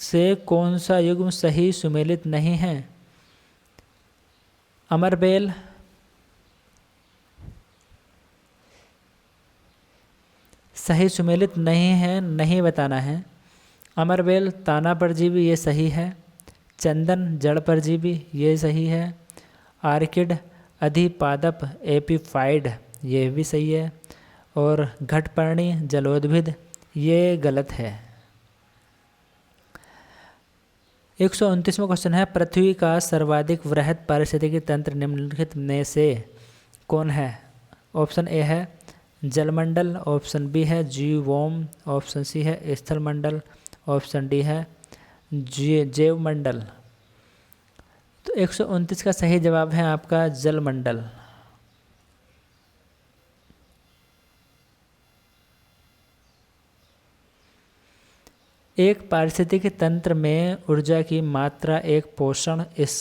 से कौन सा युग्म सही सुमेलित नहीं है? अमरबेल, सही सुमेलित नहीं है, नहीं बताना है। अमरबेल ताना परजीवी, ये सही है। चंदन जड़ परजीवी, ये सही है। आर्किड अधिपादप एपीफाइड, ये भी सही है। और घटपर्णी जलोद्भिद, ये गलत है। 129वां क्वेश्चन है, पृथ्वी का सर्वाधिक वृहद पारिस्थितिकी तंत्र निम्नलिखित में से कौन है? ऑप्शन ए है जलमंडल, ऑप्शन बी है जीवोम, ऑप्शन सी है स्थलमंडल, ऑप्शन डी है जैवमंडल। तो 129 का सही जवाब है आपका जलमंडल। एक पारिस्थितिकी तंत्र में ऊर्जा की मात्रा एक पोषण इस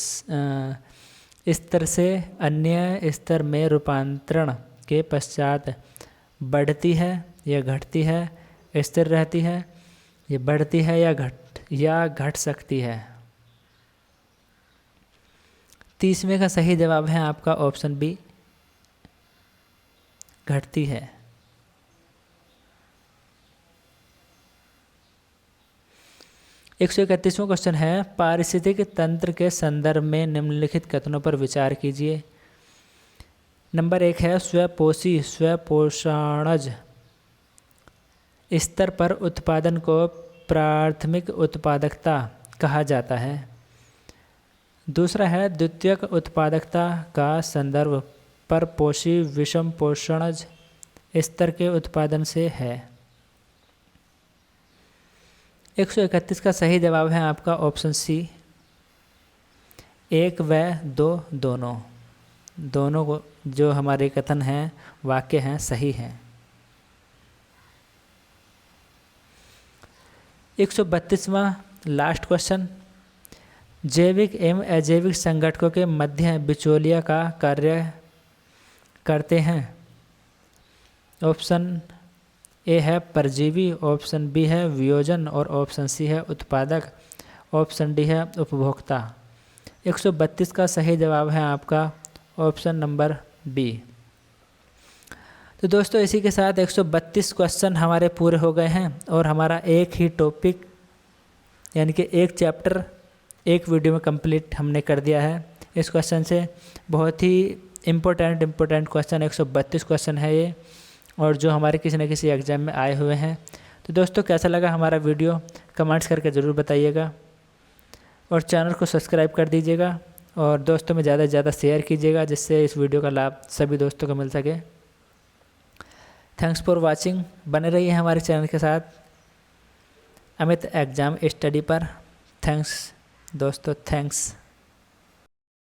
स्तर से अन्य स्तर में रूपांतरण के पश्चात बढ़ती है या घटती है, स्थिर रहती है, ये बढ़ती है या घट सकती है। 30वें का सही जवाब है आपका ऑप्शन बी, घटती है। 131वां क्वेश्चन है, पारिस्थितिक तंत्र के संदर्भ में निम्नलिखित कथनों पर विचार कीजिए। नंबर 1 है स्वपोषी स्वपोषणज स्तर पर उत्पादन को प्राथमिक उत्पादकता कहा जाता है। दूसरा है द्वितीयक उत्पादकता का संदर्भ परपोषी विषम पोषणज स्तर के उत्पादन से है। 131 का सही जवाब है आपका ऑप्शन सी, 1 व 2 दोनों को जो हमारे कथन हैं, वाक्य हैं, सही हैं। 132वां लास्ट क्वेश्चन, जैविक एवं अजैविक संगठकों के मध्य बिचौलिया का कार्य करते हैं। ऑप्शन ए है परजीवी, ऑप्शन बी है वियोजन और ऑप्शन सी है उत्पादक, ऑप्शन डी है उपभोक्ता। 132 का सही जवाब है आपका ऑप्शन नंबर बी। तो दोस्तों इसी के साथ 132 क्वेश्चन हमारे पूरे हो गए हैं और हमारा एक ही टॉपिक यानी कि एक चैप्टर एक वीडियो में कंप्लीट हमने कर दिया है। इस क्वेश्चन से बहुत ही इम्पोर्टेंट क्वेश्चन 132 क्वेश्चन है ये, और जो हमारे किसी न किसी एग्ज़ाम में आए हुए हैं। तो दोस्तों कैसा लगा हमारा वीडियो कमेंट्स करके ज़रूर बताइएगा और चैनल को सब्सक्राइब कर दीजिएगा और दोस्तों में ज़्यादा से ज़्यादा शेयर कीजिएगा जिससे इस वीडियो का लाभ सभी दोस्तों को मिल सके। Thanks for watching. बने रहिए हमारे चैनल के साथ अमित एग्ज़ाम स्टडी पर। थैंक्स दोस्तों, थैंक्स।